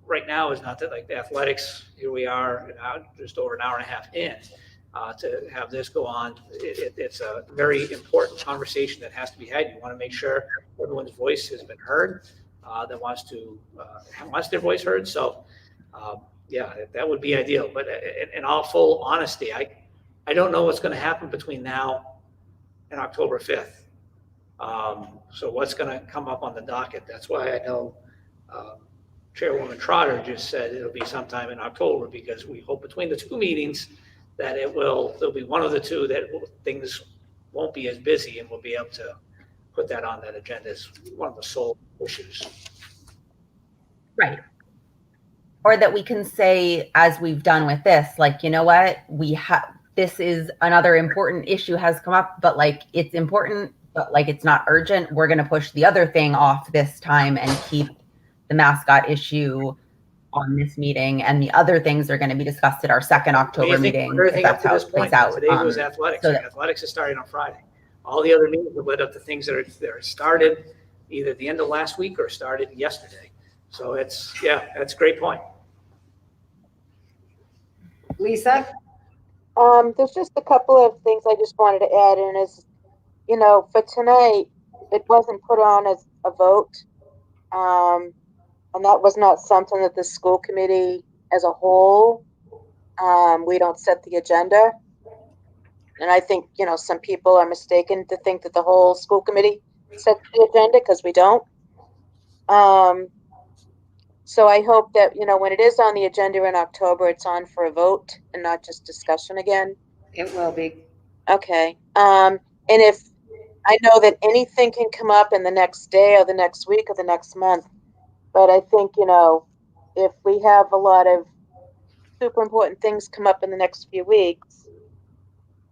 right now is not that, like the athletics, here we are just over an hour and a half in, to have this go on. It's a very important conversation that has to be had. You want to make sure everyone's voice has been heard, that wants their voice heard. So yeah, that would be ideal. But in all full honesty, I don't know what's going to happen between now and October 5th. So what's going to come up on the docket? That's why I know Chairwoman Trotter just said it'll be sometime in October, because we hope between the two meetings that there'll be one of the two that things won't be as busy, and we'll be able to put that on that agenda as one of the sole issues. Right. Or that we can say, as we've done with this, like, you know what, this is another important issue has come up, but like, it's important, but like, it's not urgent. We're going to push the other thing off this time and keep the mascot issue on this meeting. And the other things are going to be discussed at our second October meeting. Everything up That's to how this it plays point, out. today was athletics. so that- Athletics is starting on Friday. All the other meetings have led up to things that are started either at the end of last week or started yesterday. So that's a great point. Lisa? There's just a couple of things I just wanted to add in is, for tonight, it wasn't put on as a vote. And that was not something that the school committee as a whole, we don't set the agenda. And I think, some people are mistaken to think that the whole school committee sets the agenda, because we don't. So I hope that, when it is on the agenda in October, it's on for a vote and not just discussion again. It will be. Okay. And if I know that anything can come up in the next day or the next week or the next month, but I think, if we have a lot of super important things come up in the next few weeks,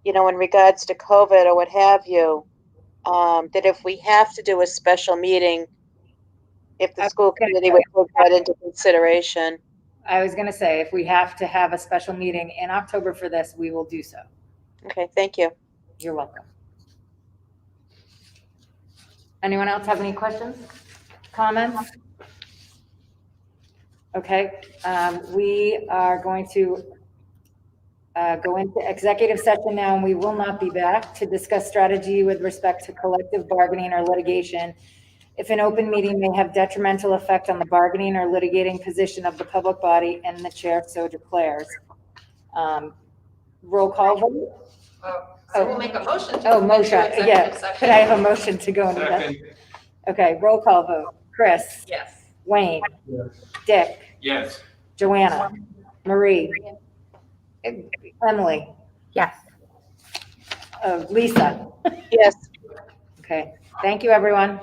in regards to COVID or what have you, that if we have to do a special meeting, if the school committee would take that into consideration. I was going to say, if we have to have a special meeting in October for this, we will do so. Okay, thank you. You're welcome. Anyone else have any questions, comments? Okay, we are going to go into executive session now, and we will not be back to discuss strategy with respect to collective bargaining or litigation. If an open meeting may have detrimental effect on the bargaining or litigating position of the public body, and the chair so declares. Roll call vote. So we'll make a motion. Motion, Executive yeah. session. Could I have a motion to go into that? Okay, roll call vote. Chris. Yes. Wayne. Yes. Dick. Yes. Joanna. Marie. Emily. Yes. Lisa. Yes. Okay, thank you, everyone.